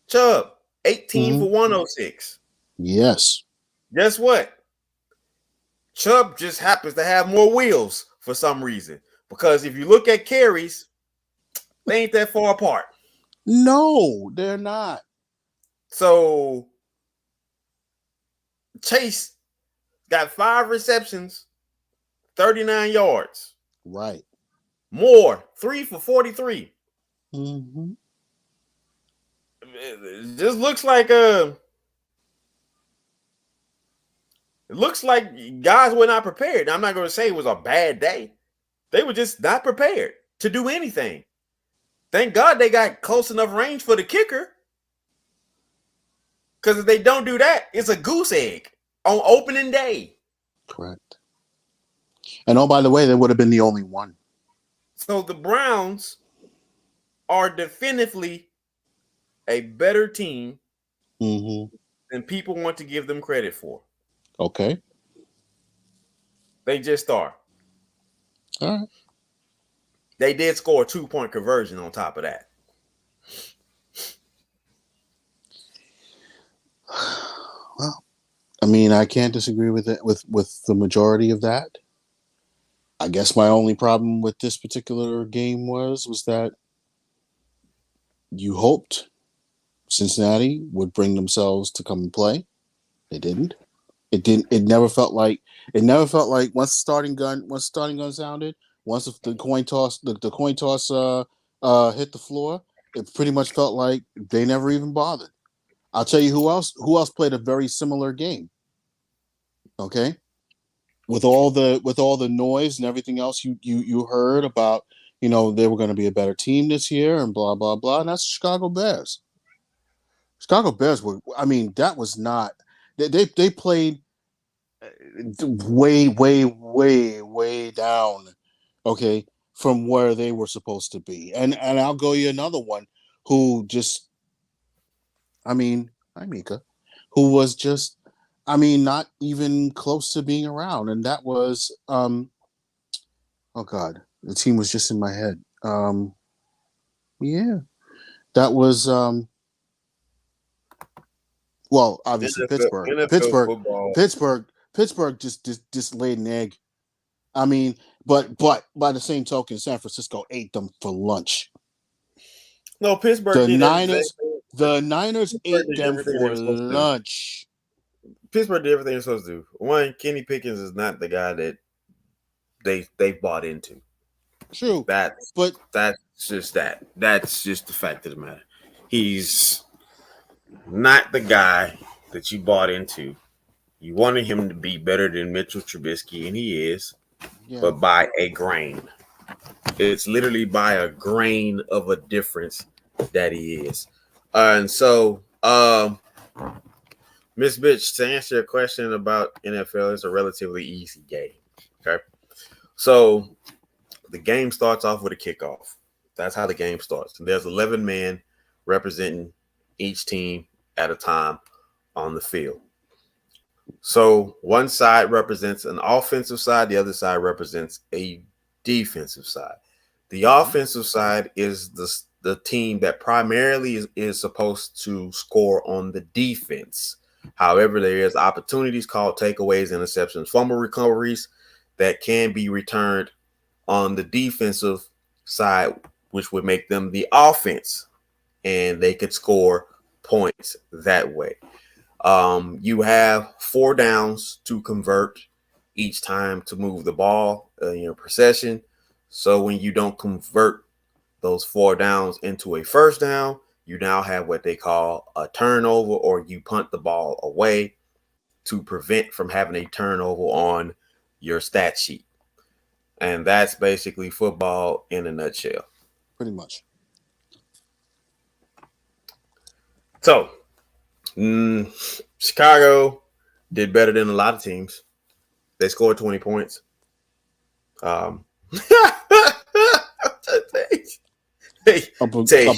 E: Chubb, 18 for 106.
F: Yes.
E: Guess what? Chubb just happens to have more wheels for some reason. Because if you look at carries, they ain't that far apart.
F: No, they're not.
E: So Chase got 5 receptions, 39 yards.
F: Right.
E: Moore, 3 for 43.
F: Mm-hmm.
E: It just looks like it looks like guys were not prepared. I'm not going to say it was a bad day. They were just not prepared to do anything. Thank God they got close enough range for the kicker. Because if they don't do that, it's a goose egg on opening day.
F: Correct. And oh, by the way, they would have been the only one.
E: So the Browns are definitively a better team than people want to give them credit for.
F: Okay.
E: They just are.
F: All right.
E: They did score a 2-point conversion on top of that.
F: Well, I mean, I can't disagree with it with the majority of that. I guess my only problem with this particular game was that you hoped Cincinnati would bring themselves to come and play. They didn't. It never felt like once the starting gun sounded, once the coin toss hit the floor, it pretty much felt like they never even bothered. I'll tell you who else played a very similar game. Okay? With all the noise and everything else you heard about, they were going to be a better team this year and blah blah blah, and that's the Chicago Bears. Chicago Bears that was not they played way down, okay, from where they were supposed to be. And I'll go you another one who just Mika, who was just not even close to being around. And that was, oh God, the team was just in my head. Yeah, that was, well, obviously Pittsburgh just laid an egg. But by the same token, San Francisco ate them for lunch.
E: No, Pittsburgh.
F: The Niners ate them for lunch.
E: Pittsburgh did everything they're supposed to do. One, Kenny Pickens is not the guy that they bought into.
F: True.
E: That's just that. That's just the fact of the matter. He's not the guy that you bought into. You wanted him to be better than Mitchell Trubisky, and he is, but by a grain. It's literally by a grain of a difference that he is. And so, Miss Bitch, to answer your question about NFL, it's a relatively easy game. Okay. So the game starts off with a kickoff. That's how the game starts. There's 11 men representing each team at a time on the field. So one side represents an offensive side, the other side represents a defensive side. The offensive side is the team that primarily is supposed to score on the defense. However, there is opportunities called takeaways, interceptions, fumble recoveries that can be returned on the defensive side, which would make them the offense, and they could score points that way. You have 4 downs to convert each time to move the ball in your possession. So when you don't convert those 4 downs into a first down, you now have what they call a turnover, or you punt the ball away to prevent from having a turnover on your stat sheet. And that's basically football in a nutshell.
F: Pretty much.
E: So, Chicago did better than a lot of teams. They scored 20 points.
F: Up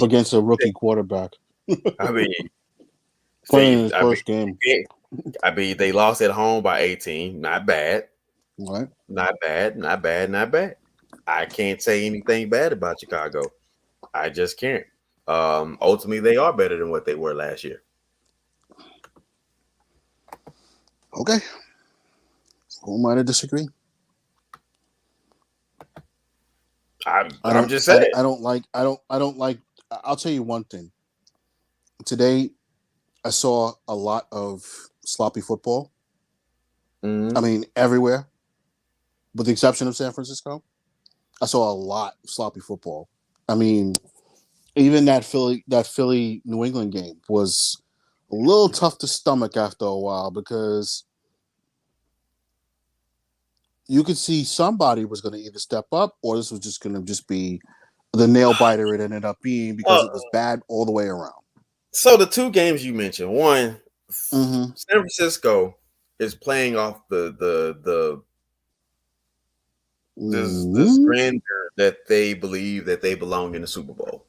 F: against a rookie quarterback.
E: I mean,
F: playing his first game.
E: I mean, they lost at home by 18. Not bad.
F: Right.
E: Not bad. I can't say anything bad about Chicago. I just can't. Ultimately, they are better than what they were last year.
F: Okay. Who might have disagree?
E: I'm just saying.
F: I don't like. I'll tell you one thing. Today, I saw a lot of sloppy football.
E: Mm-hmm.
F: I mean, everywhere, with the exception of San Francisco. I saw a lot of sloppy football. I mean, even that Philly New England game was a little tough to stomach after a while, because you could see somebody was going to either step up, or this was just going to just be the nail biter it ended up being, because it was bad all the way around.
E: So the 2 games you mentioned, one, San Francisco is playing off the grandeur that they believe that they belong in the Super Bowl.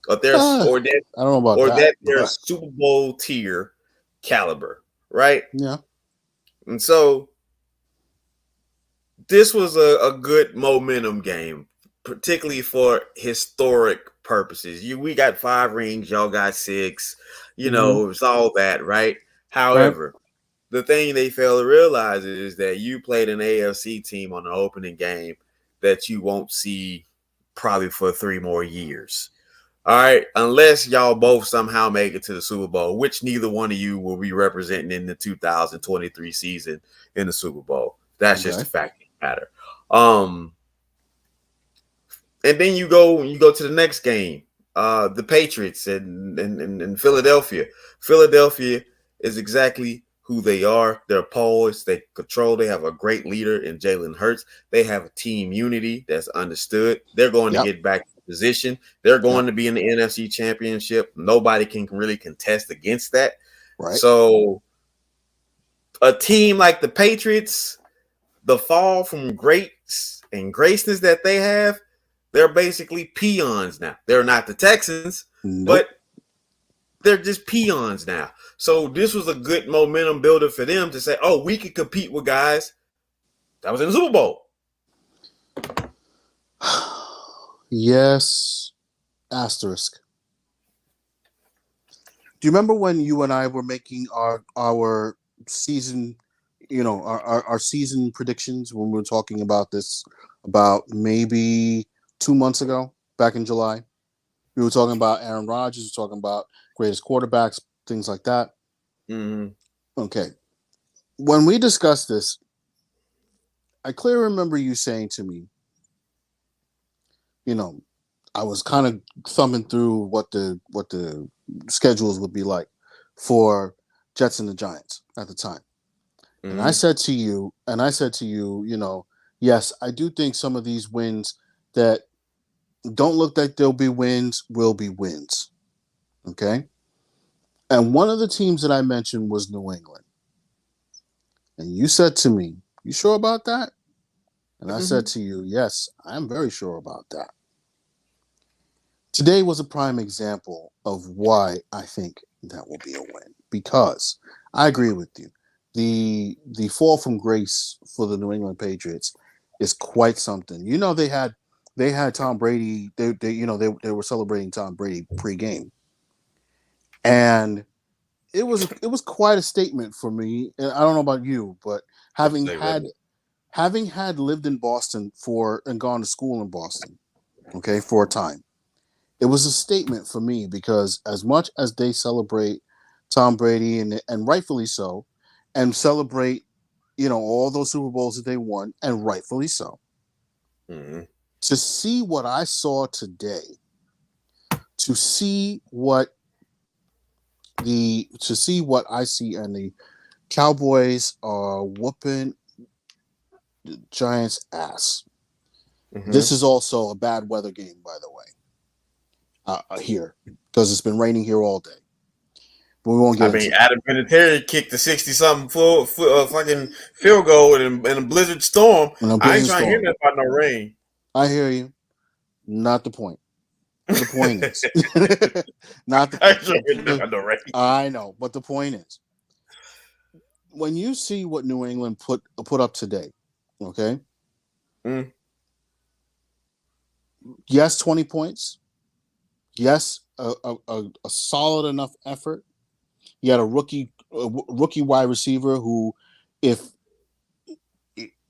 E: I don't know about that. They're Super Bowl tier caliber, right?
F: Yeah.
E: And so this was a good momentum game, particularly for historic purposes. We got 5 rings, y'all got 6. It's all that, right? However, the thing they fail to realize is that you played an AFC team on the opening game that you won't see probably for 3 more years. All right, unless y'all both somehow make it to the Super Bowl, which neither one of you will be representing in the 2023 season in the Super Bowl. That's just a fact of the matter. And then you go to the next game, the Patriots and Philadelphia. Philadelphia is exactly who they are. They're poised. They control. They have a great leader in Jalen Hurts. They have a team unity that's understood. They're going to get back to position. They're going to be in the NFC Championship. Nobody can really contest against that.
F: Right.
E: So a team like the Patriots, the fall from greats and greatness that they have, they're basically peons now. They're not the Texans, but they're just peons now. So this was a good momentum builder for them to say, oh, we could compete with guys that was in the Super Bowl.
F: Yes. Asterisk. Do you remember when you and I were making our season, our season predictions, when we were talking about this about maybe 2 months ago, back in July? We were talking about Aaron Rodgers, we were talking about greatest quarterbacks, things like that.
E: Mm-hmm.
F: Okay. When we discussed this, I clearly remember you saying to me, I was kind of thumbing through what the schedules would be like for Jets and the Giants at the time. Mm-hmm. And I said to you, yes, I do think some of these wins that don't look like they'll be wins will be wins. Okay? And one of the teams that I mentioned was New England. And you said to me, you sure about that? And I said to you, yes, I'm very sure about that. Today was a prime example of why I think that will be a win, because I agree with you. The fall from grace for the New England Patriots is quite something. You know, they had Tom Brady. They were celebrating Tom Brady pregame, and it was quite a statement for me. And I don't know about you, but having
E: Say what?
F: had lived in Boston and gone to school in Boston, okay, for a time, it was a statement for me, because as much as they celebrate Tom Brady, and rightfully so, and celebrate, all those Super Bowls that they won, and rightfully so,
E: Mhm.
F: to see what I saw today, to see what I see, and the Cowboys are whooping the Giants' ass.
E: Mhm.
F: This is also a bad weather game, by the way, here, because it's been raining here all day. But we won't
E: I
F: get
E: mean,
F: into it.
E: Adam Vinatieri kicked the 60-something fucking field goal in a blizzard storm.
F: In a
E: I ain't
F: blizzard
E: trying to hear
F: storm.
E: that about no rain.
F: I hear you. Not the point. The point is, not the
E: I ain't trying to hear that
F: point.
E: about no rain.
F: I know, but the point is, when you see what New England put up today, okay?
E: Mm.
F: Yes, 20 points. Yes, a solid enough effort. You had a rookie wide receiver who, if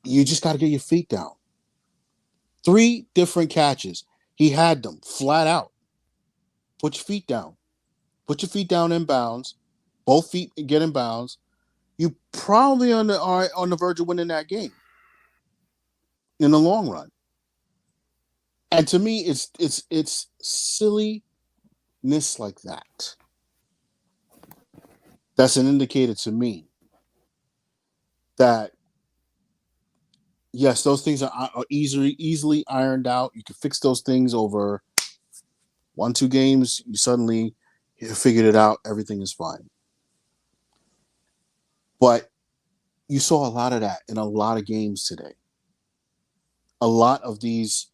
F: you just got to get your feet down. 3 different catches. He had them flat out. Put your feet down. Put your feet down in bounds. Both feet get in bounds. You probably are on the verge of winning that game in the long run. And to me, it's silliness like that. That's an indicator to me that, yes, those things are easily ironed out. You can fix those things over 1-2 games. You suddenly figured it out. Everything is fine. But you saw a lot of that in a lot of games today. A lot of these,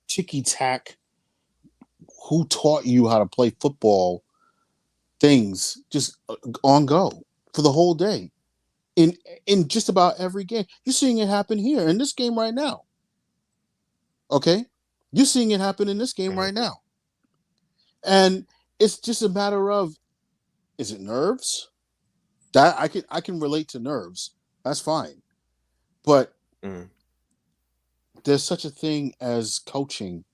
F: ticky-tack, who taught you how to play football things, just on go for the whole day. In just about every game. You're seeing it happen here in this game right now. Okay? You're seeing it happen in this game right now. And it's just a matter of, is it nerves? That I can relate to nerves. That's fine. But there's such a thing as coaching.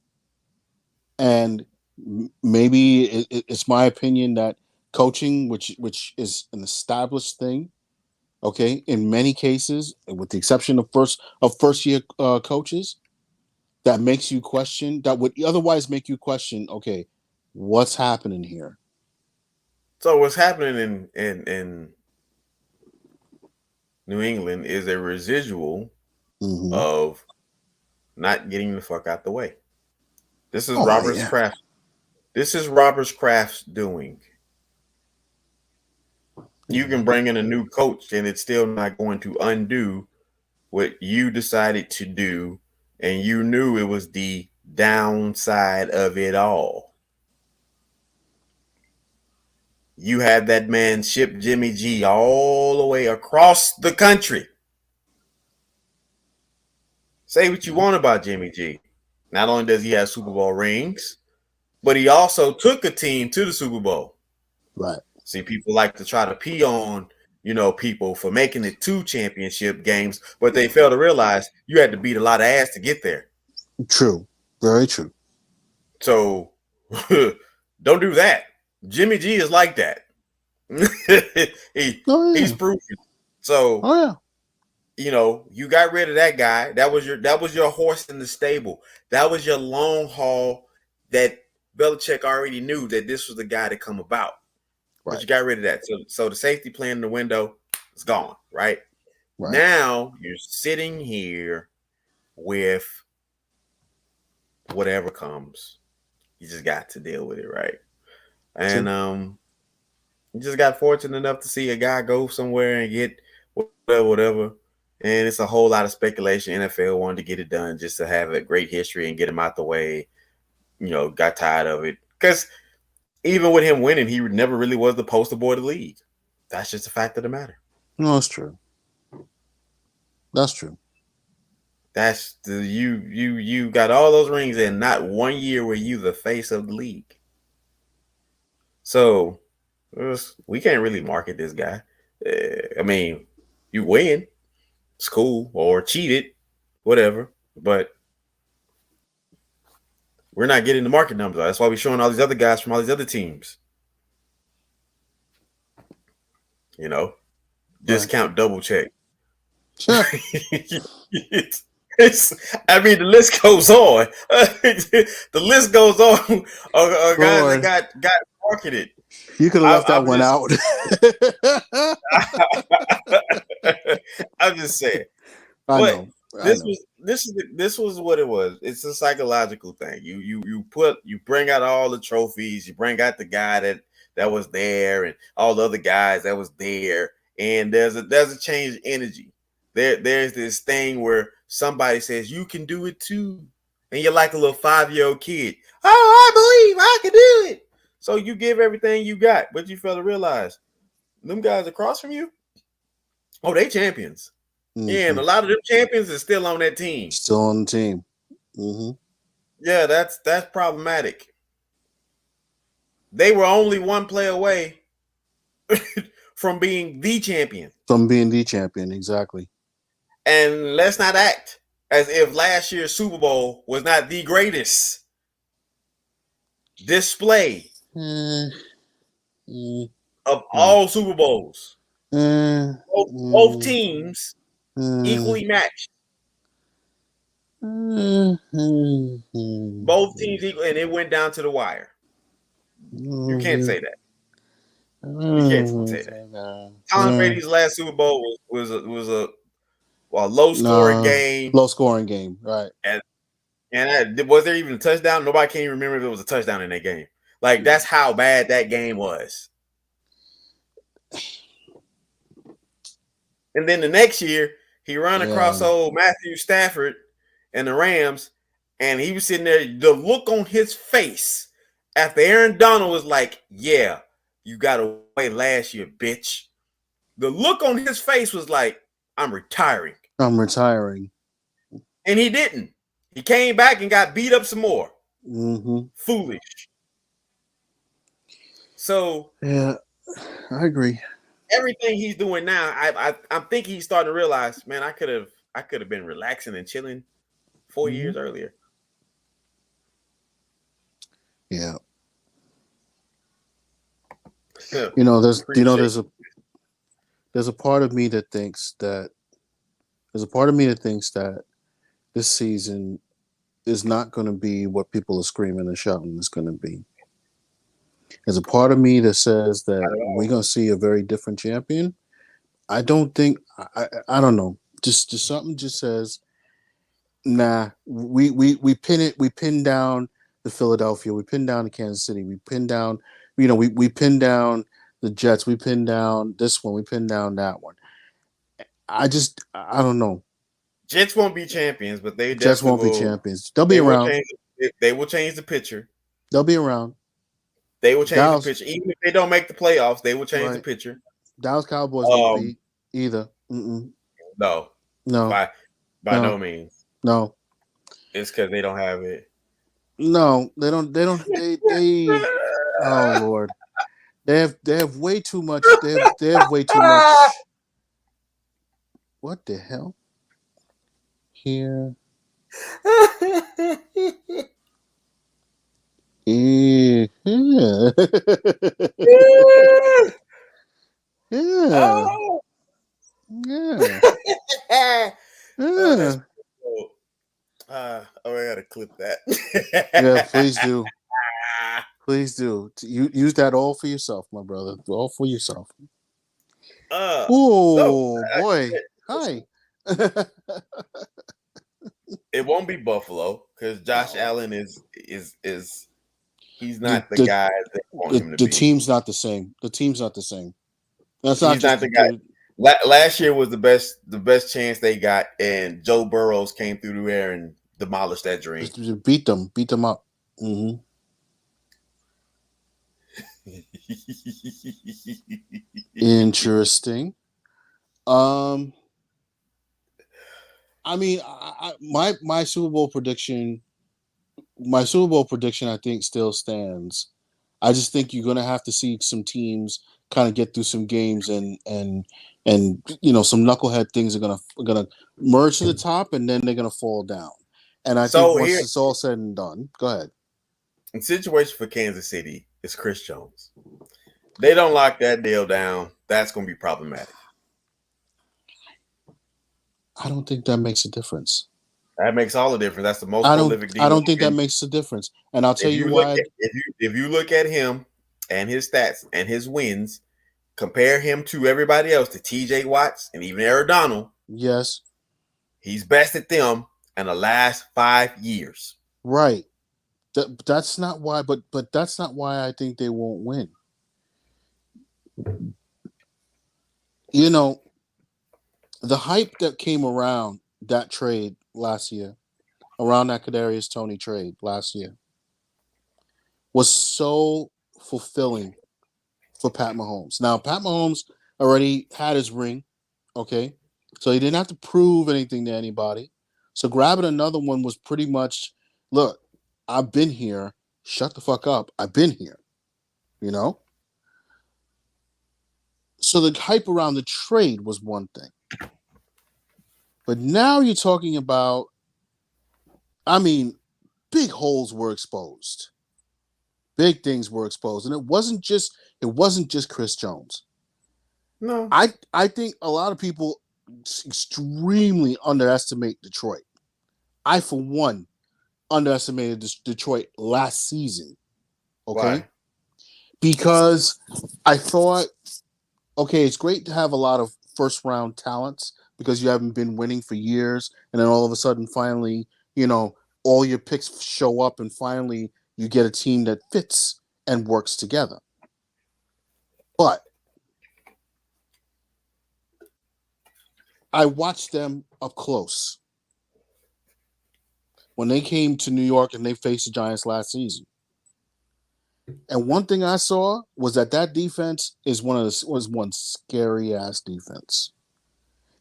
F: And maybe it's my opinion that coaching, which is an established thing, okay, in many cases, with the exception of first year coaches, that makes you question, that would otherwise make you question, okay, what's happening here?
E: So what's happening in New England is a residual of not getting the fuck out the way. This is Robert's Kraft. This is Robert's Kraft's doing. You can bring in a new coach and it's still not going to undo what you decided to do, and you knew it was the downside of it all. You had that man ship Jimmy G all the way across the country. Say what you want about Jimmy G. Not only does he have Super Bowl rings, but he also took a team to the Super Bowl.
F: Right.
E: See, people like to try to pee on, people for making it 2 championship games, but they fail to realize you had to beat a lot of ass to get there.
F: True. Very true.
E: So don't do that. Jimmy G is like that. He's proven. So, you got rid of that guy. That was your horse in the stable. That was your long haul that Belichick already knew that this was the guy to come about. Right. But you got rid of that. So the safety plan in the window is gone, right? Now you're sitting here with whatever comes. You just got to deal with it, right? And you just got fortunate enough to see a guy go somewhere and get whatever. And it's a whole lot of speculation. NFL wanted to get it done just to have a great history and get him out the way. got tired of it. Because even with him winning, he never really was the poster boy of the league. That's just a fact of the matter.
F: No, that's true. That's true.
E: That's you got all those rings and not 1 year were you the face of the league. So we can't really market this guy. I mean, you win, it's cool, or cheated, whatever, but we're not getting the market numbers. That's why we're showing all these other guys from all these other teams. Discount double check. I mean, the list goes on. The list goes on. Guys that got marketed.
F: You could have left that one out.
E: I'm just saying. This was what it was. It's a psychological thing. You bring out all the trophies. You bring out the guy that was there and all the other guys that was there. And there's a change in energy. There's this thing where somebody says you can do it too, and you're like a little 5-year-old kid. Oh, I believe I can do it. So you give everything you got, but you fail to realize them guys across from you, they champions. Mm-hmm. Yeah, and a lot of them champions are still on that team.
F: Still on the team. Mm-hmm.
E: Yeah, that's problematic. They were only one play away from being the champion.
F: Exactly.
E: And let's not act as if last year's Super Bowl was not the greatest display of all Super Bowls. Both teams equally matched. Both teams equal, and it went down to the wire. You can't say that. You can't say that. Tom Brady's last Super Bowl was a low scoring game.
F: Low scoring game, right?
E: And was there even a touchdown? Nobody can even remember if it was a touchdown in that game. Like, that's how bad that game was. And then the next year, he ran across old Matthew Stafford and the Rams, and he was sitting there. The look on his face after Aaron Donald was like, "Yeah, you got away last year, bitch." The look on his face was like, I'm retiring. And he didn't. He came back and got beat up some more.
F: Mm-hmm.
E: Foolish. So
F: yeah, I agree.
E: Everything he's doing now, I'm thinking he's starting to realize, man, I could have been relaxing and chilling 4 years earlier.
F: Yeah.
E: Yeah.
F: There's a part of me that thinks that this season is not going to be what people are screaming and shouting it's going to be. There's a part of me that says that we're going to see a very different champion. I don't think I don't know. Just something just says, nah. We pin down the Philadelphia. We pin down the Kansas City. We pin down. We pin down the Jets. We pin down this one. We pin down that one. I don't know.
E: Jets won't be champions, but they
F: Jets won't be champions. They'll be around.
E: They will change the picture.
F: They'll be around.
E: They will change the picture. Even if they don't make the playoffs, they will change the picture.
F: Dallas Cowboys won't be either. Mm-mm.
E: No. By no means.
F: No.
E: It's because they don't have it.
F: No, they don't. They oh Lord, they have way too much. They have way too much. What the hell? Here. Yeah. Yeah.
E: Oh.
F: Yeah. Yeah.
E: I gotta clip that.
F: Yeah, please do. Please do. You use that all for yourself, my brother. All for yourself. Oh boy. Hi.
E: It won't be Buffalo because Josh Allen is he's not the guy that want him to be.
F: The team's not the same. That's
E: not the guy. Last year was the best chance they got, and Joe Burrows came through there and demolished that dream.
F: Beat them up. Mm-hmm. Interesting. I mean, my Super Bowl prediction, I think still stands. I just think you're gonna have to see some teams kind of get through some games and some knucklehead things are gonna merge to the top and then they're gonna fall down. And I think
E: So
F: once
E: here,
F: it's all said and done, go ahead.
E: the situation for Kansas City is Chris Jones. They don't lock that deal down. That's going to be problematic.
F: I don't think that makes a difference.
E: That makes all the difference. That's the most
F: I
E: prolific deal.
F: don't think that makes a difference. And I'll tell you why.
E: If you look at him and his stats and his wins, compare him to everybody else, to TJ Watts and even Aaron Donald.
F: Yes.
E: He's bested them in the last 5 years.
F: Right. That's not why, but that's not why I think they won't win. You know, the hype that came around that trade last year, around that Kadarius Toney trade last year, was so fulfilling for Pat Mahomes. Now, Pat Mahomes already had his ring, okay? So he didn't have to prove anything to anybody. So grabbing another one was pretty much, look, I've been here. Shut the fuck up. I've been here, you know? So the hype around the trade was one thing. But now you're talking about, I mean, big holes were exposed. Big things were exposed. And it wasn't just Chris Jones.
E: No.
F: I think a lot of people extremely underestimate Detroit. I, for one, underestimated Detroit last season. Okay?
E: Why?
F: Because I thought, okay, it's great to have a lot of first-round talents because you haven't been winning for years, and then all of a sudden, finally, all your picks show up, and finally you get a team that fits and works together. But I watched them up close when they came to New York and they faced the Giants last season. And one thing I saw was that defense was one scary ass defense.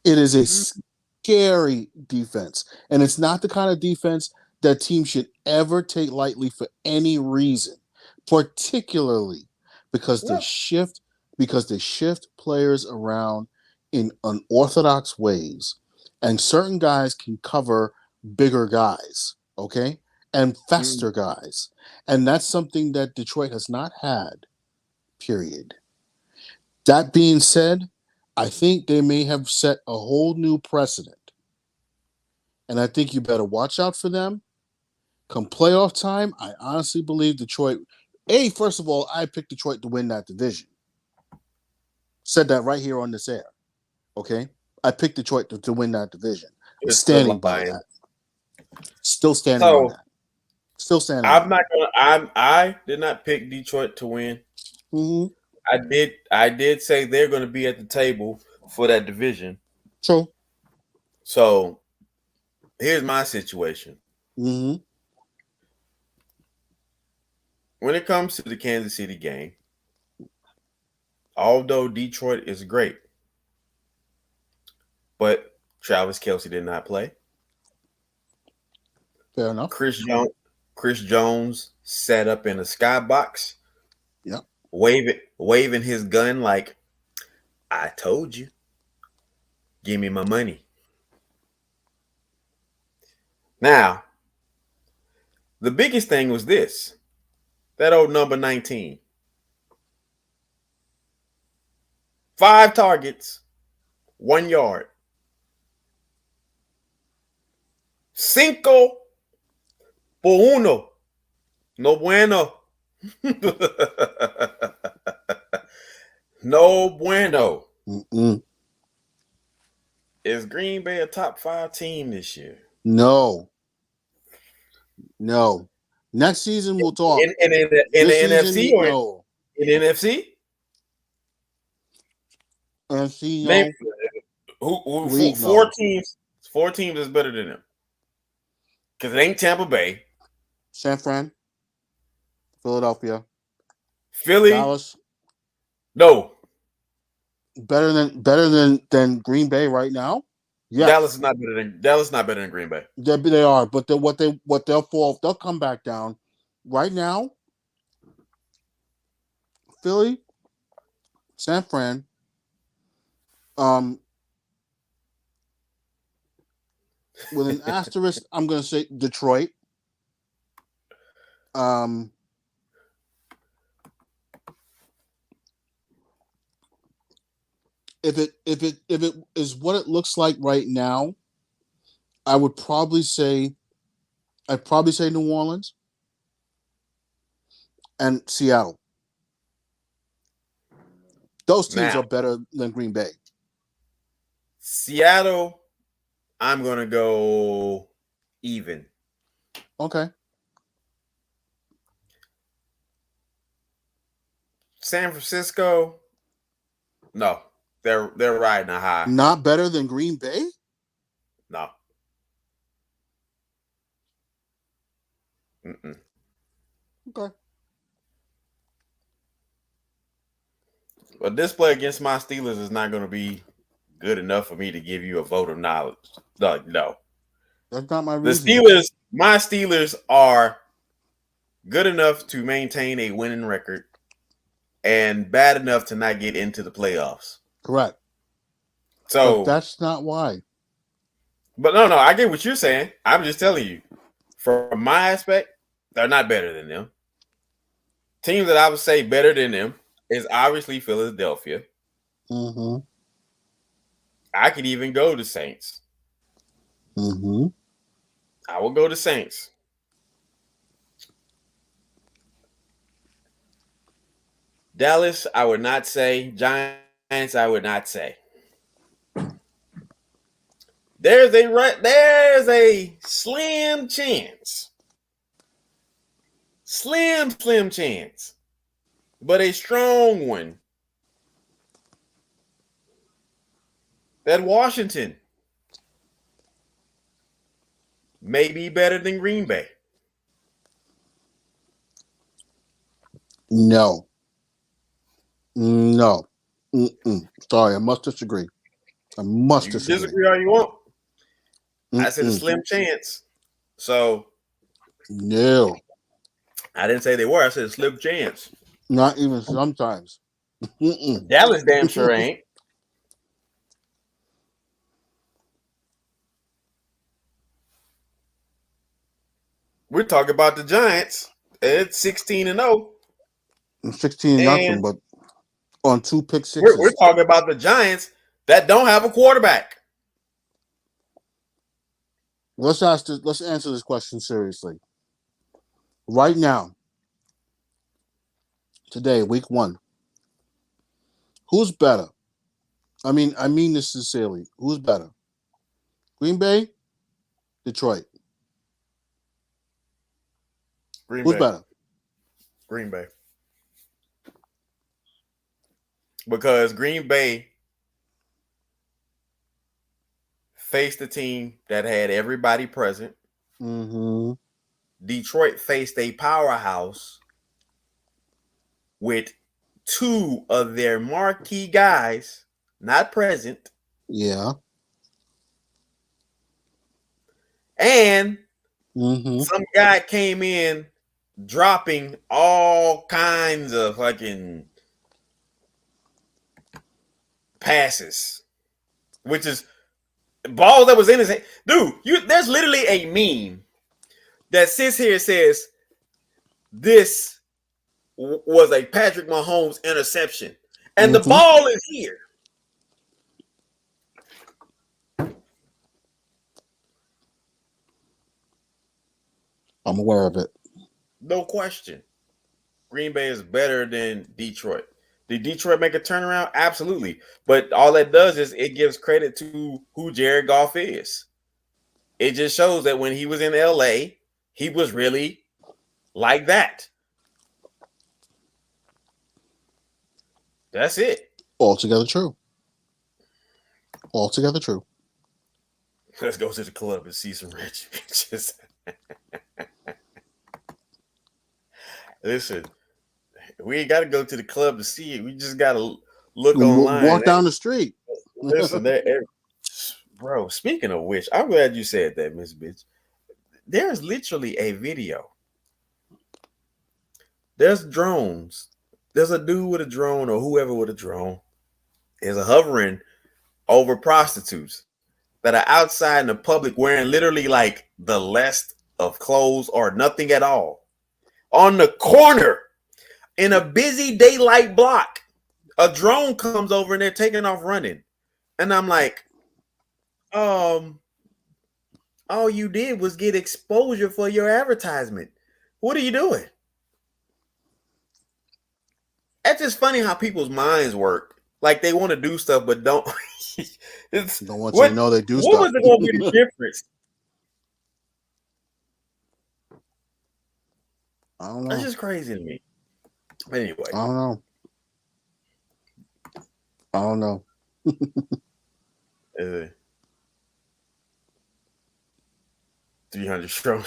F: It is a scary defense, and it's not the kind of defense that teams should ever take lightly for any reason, particularly because they shift players around in unorthodox ways, and certain guys can cover bigger guys, okay, and faster guys. And that's something that Detroit has not had, period. That being said, I think they may have set a whole new precedent. And I think you better watch out for them. Come playoff time, I honestly believe Detroit... first of all, I picked Detroit to win that division. Said that right here on this air, okay? I picked Detroit to win that division. Standing by that. Still standing on that. Still standing.
E: I did not pick Detroit to win.
F: Mm-hmm.
E: I did say they're going to be at the table for that division.
F: True.
E: So here's my situation.
F: Mm-hmm.
E: When it comes to the Kansas City game, although Detroit is great, but Travis Kelce did not play.
F: Fair enough.
E: Chris Jones sat up in a skybox.
F: Yep.
E: Waving his gun like, I told you. Give me my money. Now, the biggest thing was this. That old number 19. 5 targets, 1 yard. 5 por 1. No bueno. No bueno.
F: Mm-mm.
E: Is Green Bay a top 5 team this year?
F: No. Next season we'll talk.
E: In the NFC or
F: no.
E: in the NFC?
F: NFC.
E: Name, who 4 teams? 4 teams is better than them. Because it ain't Tampa Bay.
F: San Fran. Philadelphia.
E: Philly,
F: Dallas.
E: no.
F: Better than Green Bay right now. Yes.
E: Dallas is not better than Green Bay.
F: They are, but what they'll fall, they'll come back down. Right now, Philly, San Fran, with an asterisk, I'm going to say Detroit. If it is what it looks like right now, I'd probably say New Orleans and Seattle. Those teams
E: Now,
F: are better than Green Bay.
E: Seattle, I'm going to go even.
F: Okay.
E: San Francisco, no. They're riding a high.
F: Not better than Green Bay?
E: No. Mm-mm.
F: Okay.
E: But this play against my Steelers is not going to be good enough for me to give you a vote of knowledge. No.
F: That's not my
E: The
F: reason.
E: my Steelers are good enough to maintain a winning record and bad enough to not get into the playoffs.
F: Correct.
E: So
F: but that's not why.
E: But no, I get what you're saying. I'm just telling you, from my aspect, they're not better than them. Teams that I would say better than them is obviously Philadelphia.
F: Mm-hmm.
E: I could even go to Saints.
F: Mm-hmm.
E: I will go to Saints. Dallas, I would not say. Giants, I would not say. There's a slim chance. Slim chance. But a strong one. That Washington may be better than Green Bay.
F: No. Sorry, I must disagree.
E: You disagree all you want. I said a slim chance. So
F: no.
E: I didn't say they were. I said a slim chance.
F: Not even sometimes.
E: Dallas damn sure ain't. We're talking about the Giants. It's 16-0.
F: 16-0, but on 2 pick sixes.
E: We're talking about the Giants that don't have a quarterback.
F: Let's answer this question seriously. Right now, today, week 1, who's better? I mean this sincerely. Who's better? Green Bay, Detroit. Who's better?
E: Green Bay. Because Green Bay faced a team that had everybody present.
F: Mm-hmm.
E: Detroit faced a powerhouse with 2 of their marquee guys not present.
F: Yeah.
E: And some guy came in dropping all kinds of fucking passes, which is ball that was in his hand. Dude, there's literally a meme that sits here and says this was a Patrick Mahomes interception, and the ball is here.
F: I'm aware of it.
E: No question. Green Bay is better than Detroit. Did Detroit make a turnaround? Absolutely. But all that does is it gives credit to who Jared Goff is. It just shows that when he was in LA, he was really like that. That's it.
F: Altogether true. Altogether true.
E: Let's go to the club and see some rich bitches. Listen, we ain't got to go to the club to see it. We just got to look online.
F: Walk down the street.
E: Listen, bro, speaking of which, I'm glad you said that, Miss Bitch. There's literally a video. There's drones. There's a dude with a drone or whoever with a drone is hovering over prostitutes that are outside in the public wearing literally like the less of clothes or nothing at all. On the corner in a busy daylight block, a drone comes over and they're taking off running. And I'm like, all you did was get exposure for your advertisement. What are you doing? That's just funny how people's minds work. Like they want to do stuff, but don't.
F: Don't want you to know they do stuff.
E: What was it going to be the difference?
F: I don't know.
E: That's just crazy to me. But anyway.
F: I don't know.
E: 300 strong.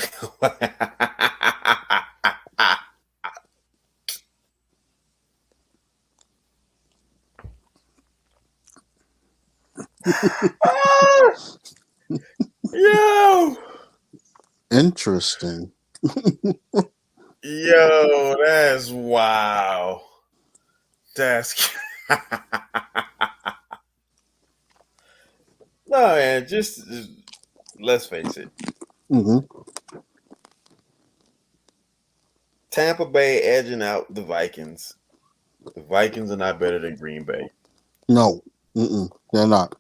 E: Yo,
F: interesting.
E: Yo, that's wow. That's no, man. Just let's face it.
F: Mm-hmm.
E: Tampa Bay edging out the Vikings. The Vikings are not better than Green Bay.
F: No, they're not.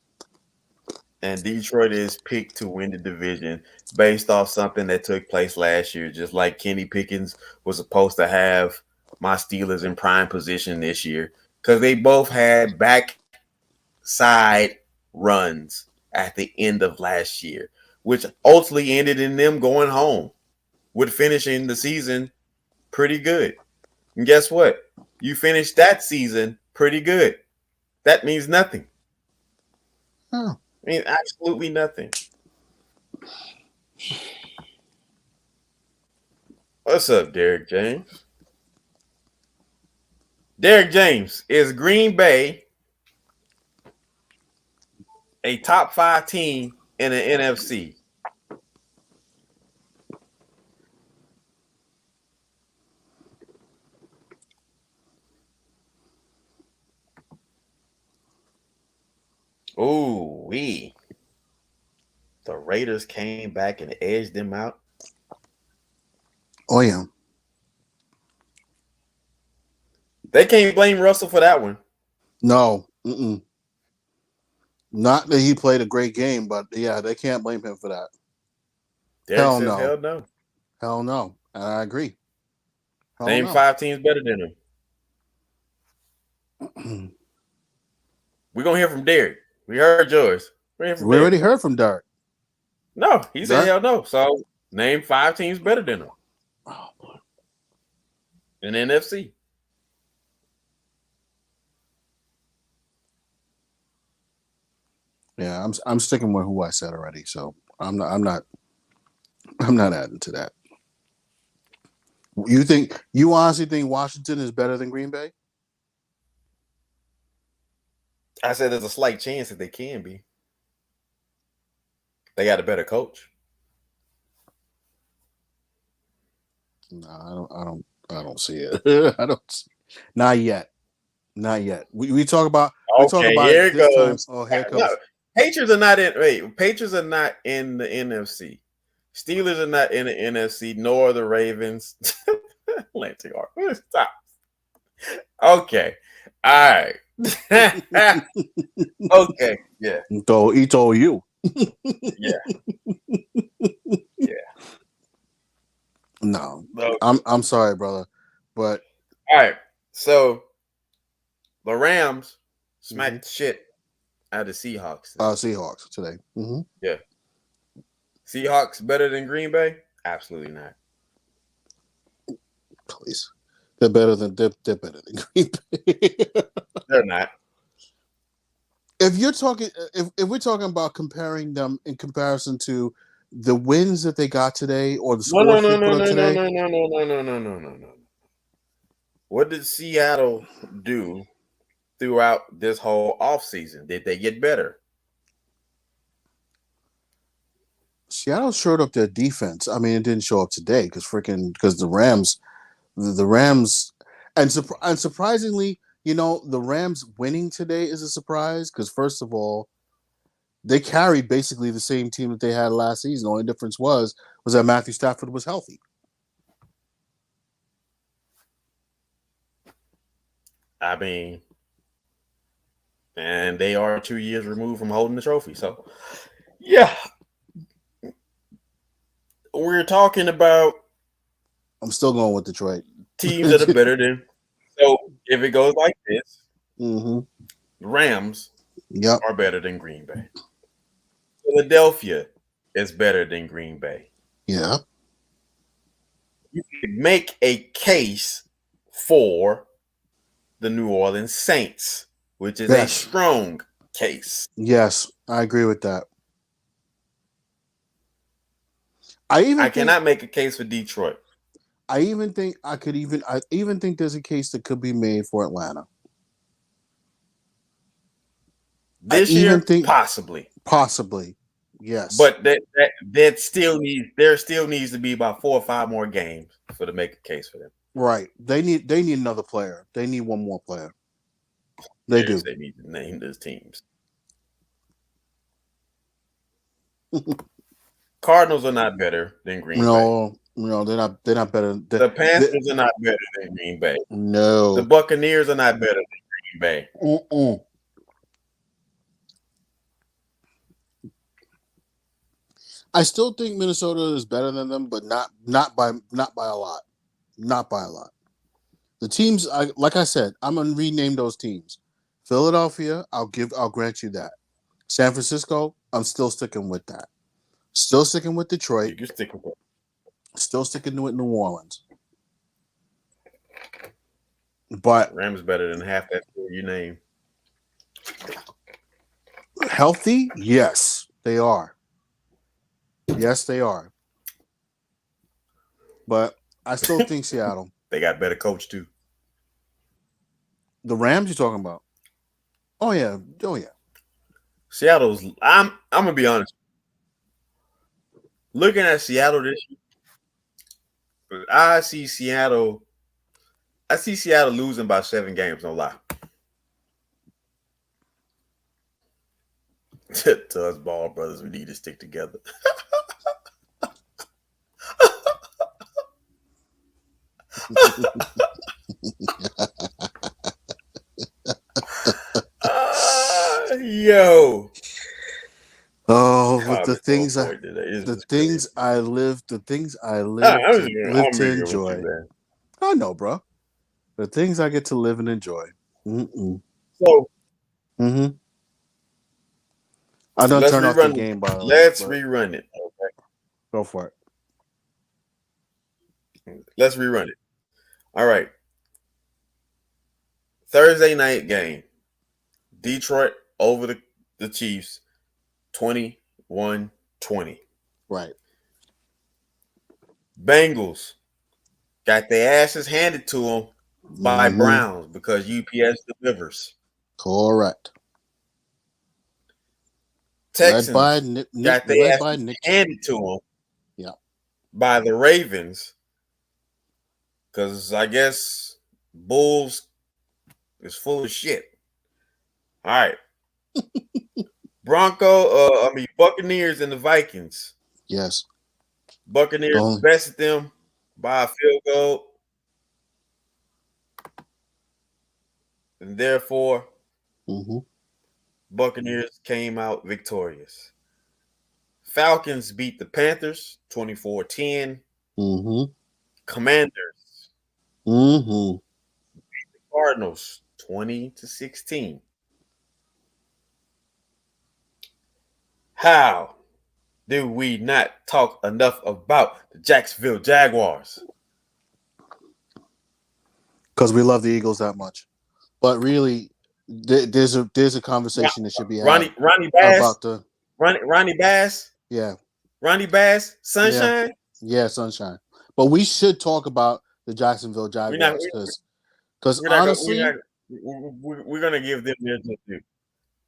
E: And Detroit is picked to win the division based off something that took place last year. Just like Kenny Pickens was supposed to have my Steelers in prime position this year, because they both had backside runs at the end of last year, which ultimately ended in them going home with finishing the season pretty good. And guess what? You finished that season pretty good. That means nothing.
F: Oh.
E: I mean, absolutely nothing. What's up, Derek James? Derek James, is Green Bay a top 5 team in the NFC? Ooh, the Raiders came back and edged them out.
F: Oh, yeah.
E: They can't blame Russell for that one.
F: No. Not that he played a great game, but yeah, they can't blame him for that.
E: Derek
F: Hell
E: says,
F: no.
E: Hell no.
F: Hell no. I agree.
E: Name 5 teams better than
F: him.
E: We're going to hear from Derek. We heard yours.
F: We already heard from Derek.
E: No, he said hell no. So name 5 teams better than him.
F: Oh, boy.
E: In the NFC.
F: Yeah, I'm sticking with who I said already. So I'm not adding to that. You honestly think Washington is better than Green Bay?
E: I said there's a slight chance that they can be. They got a better coach.
F: No, I don't see it. Not yet. We talk about.
E: Okay, here it goes.
F: Oh, here it comes.
E: No, Patriots are not in. Wait, Patriots are not in the NFC. Steelers are not in the NFC, nor the Ravens. Atlantic Arc. Stop. Okay. All right. Okay. Yeah.
F: He told you.
E: Yeah. Yeah.
F: No.
E: Okay.
F: I'm sorry, brother. But
E: all right. So the Rams smacked shit out of the Seahawks.
F: Seahawks today. Mm-hmm.
E: Yeah. Seahawks better than Green Bay? Absolutely not.
F: Please. They're better than Green Bay.
E: They're not.
F: If you're talking, if we're talking about comparing them in comparison to the wins that they got today or the scores they put up today,
E: no. What did Seattle do throughout this whole offseason? Did they get better?
F: Seattle showed up their defense. I mean, it didn't show up today because the Rams, and surprisingly, the Rams winning today is a surprise because first of all, they carried basically the same team that they had last season. The only difference was that Matthew Stafford was healthy.
E: I mean, and they are 2 years removed from holding the trophy. So, yeah. We're talking about
F: I'm still going with Detroit.
E: Teams that are better than. So, if it goes like this,
F: Mm-hmm.
E: Rams
F: Yep.
E: are better than Green Bay. Philadelphia is better than Green Bay.
F: Yeah.
E: You can make a case for the New Orleans Saints, which is a
F: Yes.
E: strong case.
F: Yes, I agree with that. I
E: cannot make a case for Detroit.
F: I even think there's a case that could be made for Atlanta.
E: This year, possibly.
F: Yes.
E: But there still needs to be about 4 or 5 more games to make a case for them.
F: Right. They need another player. They need one more player. They do.
E: They need to name those teams. Cardinals are not better than Green Bay.
F: No, they're not better.
E: The Panthers are not better than Green Bay.
F: No.
E: The Buccaneers are not better than Green Bay.
F: I still think Minnesota is better than them, but not by a lot. Not by a lot. The teams, like I said, I'm gonna rename those teams. Philadelphia, I'll grant you that. San Francisco, I'm still sticking with that. Still sticking with Detroit.
E: You stick with it.
F: Still sticking with New Orleans. But
E: Rams better than half that you name.
F: Healthy? Yes, they are. Yes, they are. But I still think Seattle.
E: They got better coach too.
F: The Rams you're talking about? Oh yeah.
E: Seattle's. I'm gonna be honest. Looking at Seattle this year, I see Seattle losing by 7 games. No lie. To us Ball brothers, we need to stick together. Yo.
F: Oh, but the things I live to enjoy. I know, bro. The things I get to live and enjoy.
E: So,
F: I don't turn off the game, by the way.
E: Let's rerun it. Okay.
F: Go for it.
E: Let's rerun it. All right. Thursday night game. Detroit over the Chiefs, 21-20.
F: Right.
E: Bengals got their asses handed to them by Browns because UPS delivers.
F: Correct.
E: Texans got their asses handed to them by the Ravens because I guess Bulls is full of shit. All right. Buccaneers and the Vikings.
F: Yes.
E: Buccaneers bested them by a field goal. And therefore, Buccaneers came out victorious. Falcons beat the Panthers 24-10. Commanders beat the Cardinals 20-16. How do we not talk enough about the Jacksonville Jaguars?
F: Because we love the Eagles that much. But really, there's a conversation that should be had.
E: Ronnie Bass
F: about the
E: Ronnie Bass.
F: Yeah.
E: Ronnie Bass, Sunshine.
F: Yeah, Sunshine. But we should talk about the Jacksonville Jaguars because Because honestly,
E: we're gonna give them their due.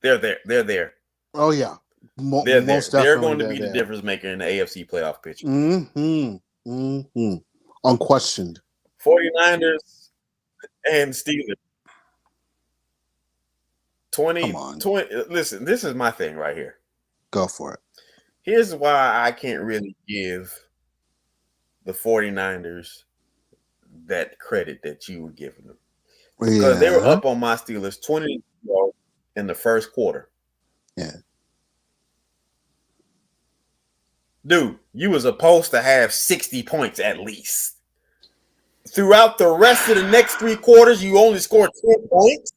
E: They're there. They're there.
F: oh yeah,
E: They're there.
F: most
E: They're
F: definitely
E: going to be the
F: there.
E: difference maker in the AFC playoff picture.
F: Unquestioned.
E: 49ers and Steelers. 20. Listen, this is my thing right here.
F: Go for it.
E: Here's why I can't really give the 49ers that credit that you were giving them. Because they were up on my Steelers 20 in the first quarter.
F: Yeah.
E: Dude, you were supposed to have 60 points at least. Throughout the rest of the next 3 quarters, you only scored 10 points.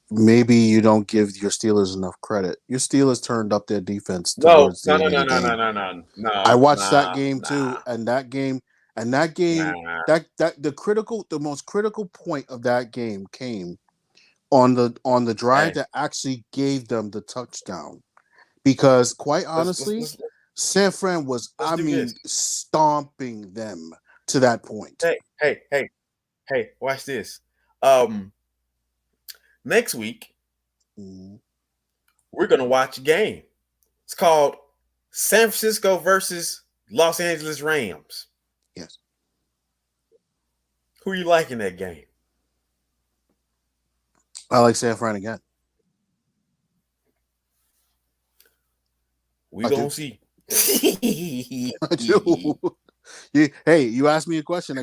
F: Maybe you don't give your Steelers enough credit. Your Steelers turned up their defense towards the end of the game.
E: No.
F: I watched that game too, and that game, the most critical point of that game came on the drive that actually gave them the touchdown. Because quite honestly, San Fran was, stomping them to that point.
E: Hey, watch this. Next week, we're going to watch a game. It's called San Francisco versus Los Angeles Rams.
F: Yes.
E: Who you like in that game?
F: I like San Fran again.
E: We going to see.
F: I do. Hey, you asked me a question. I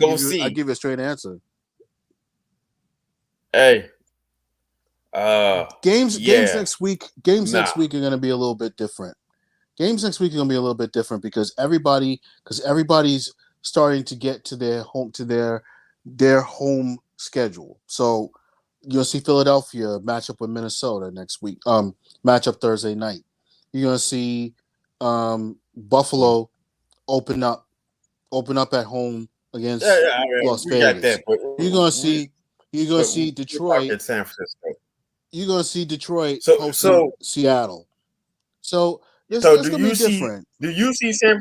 F: give you a straight answer.
E: Hey.
F: Games next week are going to be a little bit different. Games next week are going to be a little bit different because everybody's starting to get to their home schedule. So you'll see Philadelphia match up with Minnesota next week. Match up Thursday night. You're going to see Buffalo open up at home against Las Vegas. You're going to see Detroit
E: at San Francisco.
F: You're going to see Detroit hosting Seattle. So it's going to be different.
E: Do you see San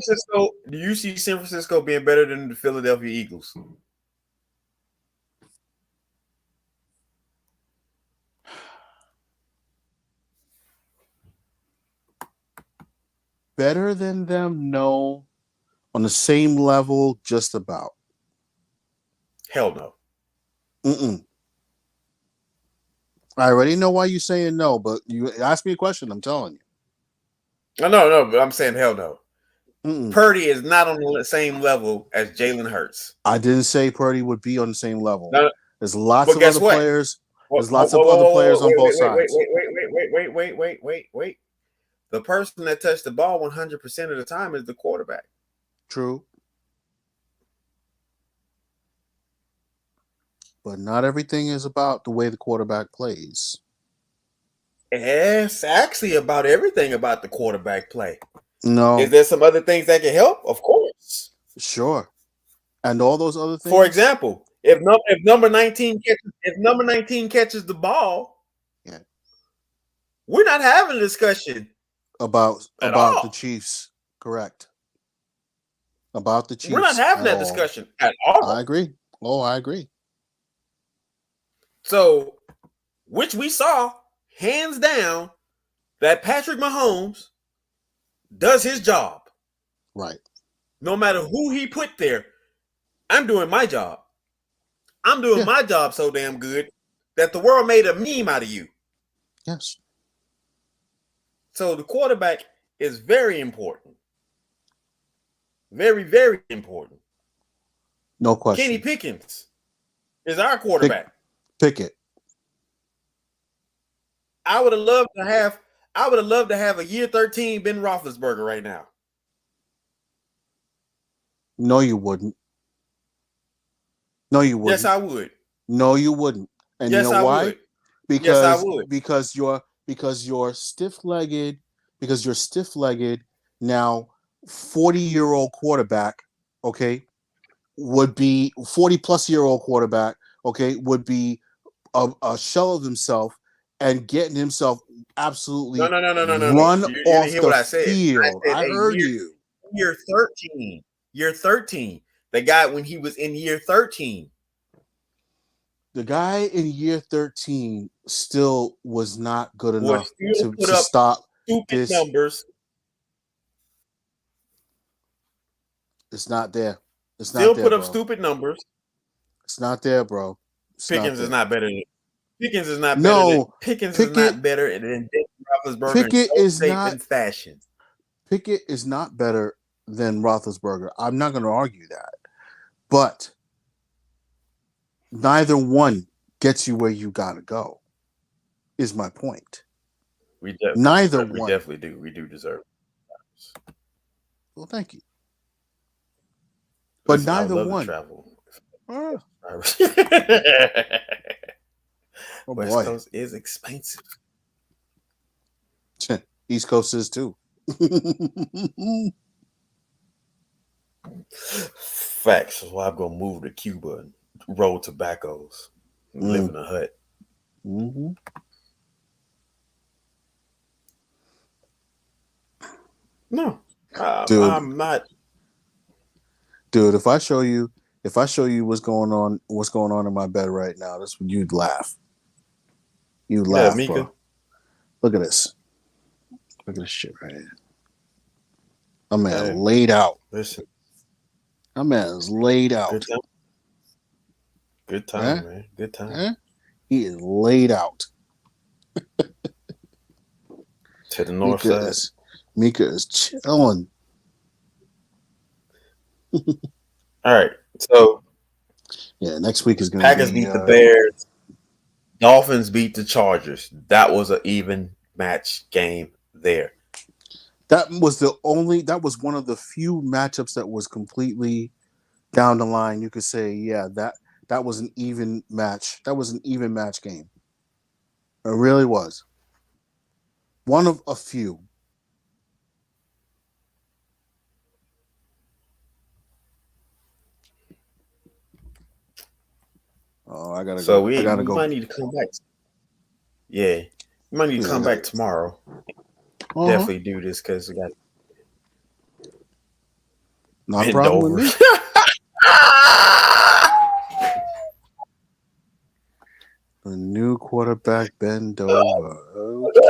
E: Francisco being better than the Philadelphia Eagles?
F: Better than them? No. On the same level, just about.
E: Hell no.
F: I already know why you're saying no, but you ask me a question, I'm telling you.
E: No, but I'm saying hell no. Purdy is not on the same level as Jalen Hurts.
F: I didn't say Purdy would be on the same level.
E: No,
F: there's lots of other players. There's lots of other players on both sides.
E: Wait. The person that touched the ball 100% of the time is the quarterback.
F: True. But not everything is about the way the quarterback plays.
E: It's actually about everything about the quarterback play.
F: No.
E: Is there some other things that can help? Of course.
F: Sure. And all those other things.
E: For example, if number 19 catches the ball, we're not having a discussion
F: about the Chiefs. Correct. About the Chiefs.
E: We're not having that discussion at all.
F: I agree. Oh, I agree.
E: So, which we saw, hands down, that Patrick Mahomes does his job.
F: Right.
E: No matter who he put there, I'm doing my job. I'm doing my job so damn good that the world made a meme out of you.
F: Yes.
E: So the quarterback is very important. Very, very important.
F: No question.
E: Kenny Pickens is our quarterback.
F: Pickett.
E: I would have loved to have a year 13 Ben Roethlisberger right now.
F: No, you wouldn't. No, you wouldn't.
E: Yes, I would.
F: No, you wouldn't. And
E: yes,
F: you know why?
E: Would.
F: Because
E: yes, I would.
F: Because you're stiff-legged. Because you're stiff-legged. Now, 40-year-old quarterback, okay, would be 40-plus-year-old quarterback, okay, would be a shell of himself and getting himself absolutely run off the field. I heard you.
E: You're 13. The guy when he was in year 13.
F: The guy in year 13 still was not good enough
E: still
F: to
E: put up
F: stop
E: Stupid
F: this.
E: numbers.
F: It's not there. It's not
E: Still
F: there,
E: put up
F: bro.
E: stupid numbers.
F: It's not there, bro. It's
E: Pickens is not better than Pickens is not
F: No,
E: better than Pickens is not better than Ben Roethlisberger
F: Pickett
E: in
F: is
E: no shape
F: not-
E: and fashion.
F: Pickett is not better than Roethlisberger. I'm not going to argue that. But neither one gets you where you got to go, is my point.
E: We
F: Neither
E: we
F: one.
E: definitely do. We do deserve it.
F: Well, thank you. But
E: Listen, I would
F: neither
E: love to
F: one.
E: travel.
F: Oh, oh
E: West
F: boy.
E: Coast is expensive.
F: East Coast is too.
E: Facts. That's why I'm gonna move to Cuba and roll tobaccos and live in a hut.
F: Mm-hmm.
E: No,
F: Dude.
E: I'm not.
F: Dude, if I show you what's going on in my bed right now, that's when you'd laugh. You'd laugh,
E: Mika.
F: bro. Look at this. Look at this shit right here. My man
E: Hey.
F: laid out.
E: Listen,
F: My man is laid out.
E: good time. Good time,
F: Huh?
E: man. Good time.
F: Huh? He is laid out.
E: To the north side.
F: Mika is chilling.
E: All right. So
F: Yeah, next week is going
E: Packers
F: to be
E: beat the Bears. Dolphins beat the Chargers. That was an even match game there.
F: That was one of the few matchups that was completely down the line. You could say, yeah, that was an even match. That was an even match game. It really was. One of a few. Oh, I gotta
E: So
F: go.
E: we
F: I gotta go.
E: might need to come back. Yeah. We might need to come back tomorrow.
F: Uh-huh.
E: Definitely do this because we got
F: Not a
E: bend
F: problem
E: over.
F: with me. The new quarterback bend over.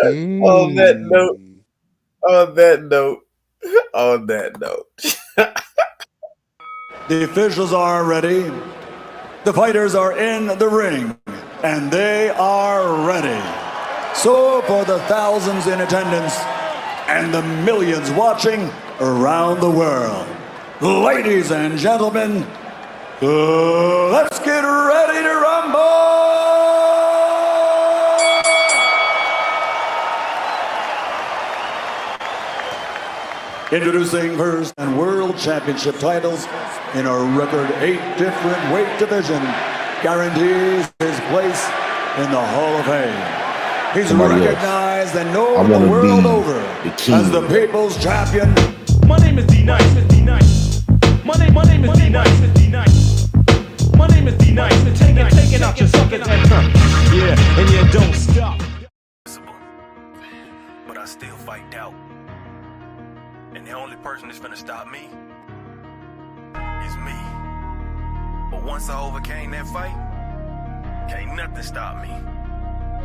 F: Okay.
E: On that note. On that note.
C: The officials are ready. The fighters are in the ring, and they are ready. So, for the thousands in attendance and the millions watching around the world, ladies and gentlemen, let's get ready to rumble! Introducing first and world championship titles in a record 8 different weight division, guarantees his place in the Hall of Fame. He's
G: Somebody
C: recognized and known
G: I
C: the
G: wanna
C: world
G: be
C: over
G: the king.
C: as the people's champion.
D: My name is D-Nice. My name is D-Nice. My name is D-Nice. Taking out your suckers and yeah, and you don't stop.
A: But I still fight doubt. And the only person that's finna stop me is me. But once I overcame that fight, can't nothing stop me.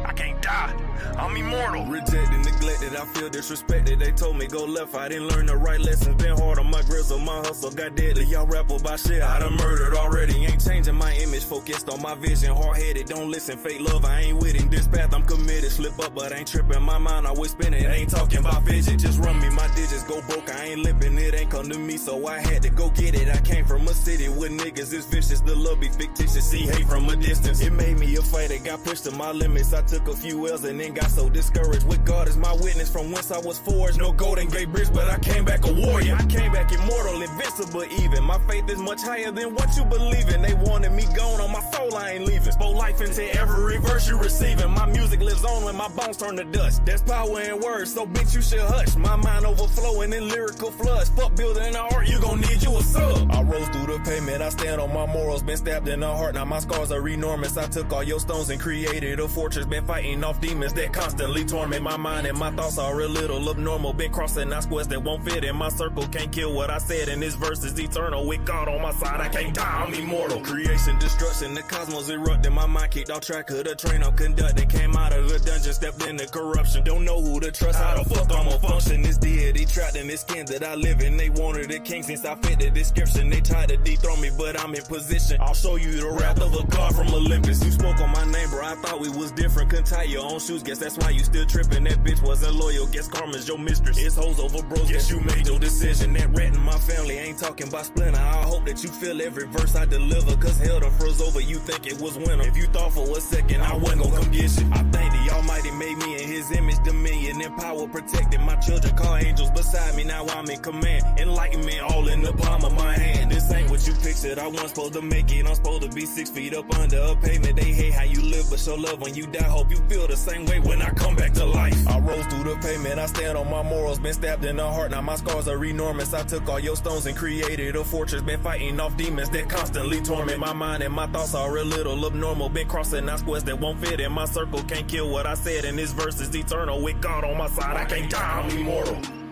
A: I can't die. I'm immortal.
B: Rejected, neglected, I feel disrespected. They told me go left, I didn't learn the right lessons. Been hard on my grizzle, my hustle got deadly. Y'all rap about shit I done murdered already. Ain't changing my image, focused on my vision. Hard-headed, don't listen, fake love, I ain't with it. This path I'm committed, slip up but ain't tripping. My mind always spinning, ain't talking about vision. Just run me, my digits go broke, I ain't limping. It ain't come to me, so I had to go get it. I came from a city with niggas, it's vicious. The love be fictitious, see hate from a distance. It made me a fighter, got pushed to my limits. I took a few L's and then got so discouraged. With God as my witness, from whence I was forged. No golden gate bridge, but I came back a warrior. I came back immortal, invincible even. My faith is much higher than what you believe in. They wanted me gone on my soul, I ain't leaving. Spoke life into every verse you receiving. My music lives on when my bones turn to dust. There's power in words, so bitch you should hush. My mind overflowing in lyrical floods. Fuck building an art, you gon' need you a sub. I rose through the pavement, I stand on my morals. Been stabbed in the heart, now my scars are enormous. I took all your stones and created a fortress. Been been fighting off demons that constantly torment my mind, and my thoughts are a little abnormal. Been crossing out squares that won't fit in my circle. Can't kill what I said, and this verse is eternal. With God on my side, I can't die, I'm immortal. Creation, destruction, the cosmos erupting. My mind kicked off track of the train I'm conducting. Came out of the dungeon, stepped into corruption. Don't know who to trust, how the fuck I'ma function. This deity trapped in this skin that I live in. They wanted a king since I fit the description. They tried to dethrone me, but I'm in position. I'll show you the wrath of a god from Olympus. You spoke on my name, bro, I thought we was different. Couldn't tie your own shoes, guess that's why you still tripping. That bitch wasn't loyal, guess karma's your mistress. It's hoes over bros, guess you made your decision. That rat in my family ain't talking about splinter. I hope that you feel every verse I deliver, cause hell done froze over, you think it was winter. If you thought for a second I wasn't gonna come get you, I think the Almighty made me in his image, dominion and power, protecting my children, call angels beside me, now I'm in command. Enlightenment all in the palm of my hand. This ain't what you pictured, I wasn't supposed to make it. I'm supposed to be 6 feet up under a pavement. They hate how you live, but show love when you die. Hope you feel the same way when I come back to life. I rose through the pavement, I stand on my morals. Been stabbed in the heart, now my scars are enormous. I took all your stones and created a fortress. Been fighting off demons that constantly torment my mind, and my thoughts are a little abnormal. Been crossing out squares that won't fit in my circle. Can't kill what I said, and this verse is eternal. With God on my side, I can't die, I'm immortal.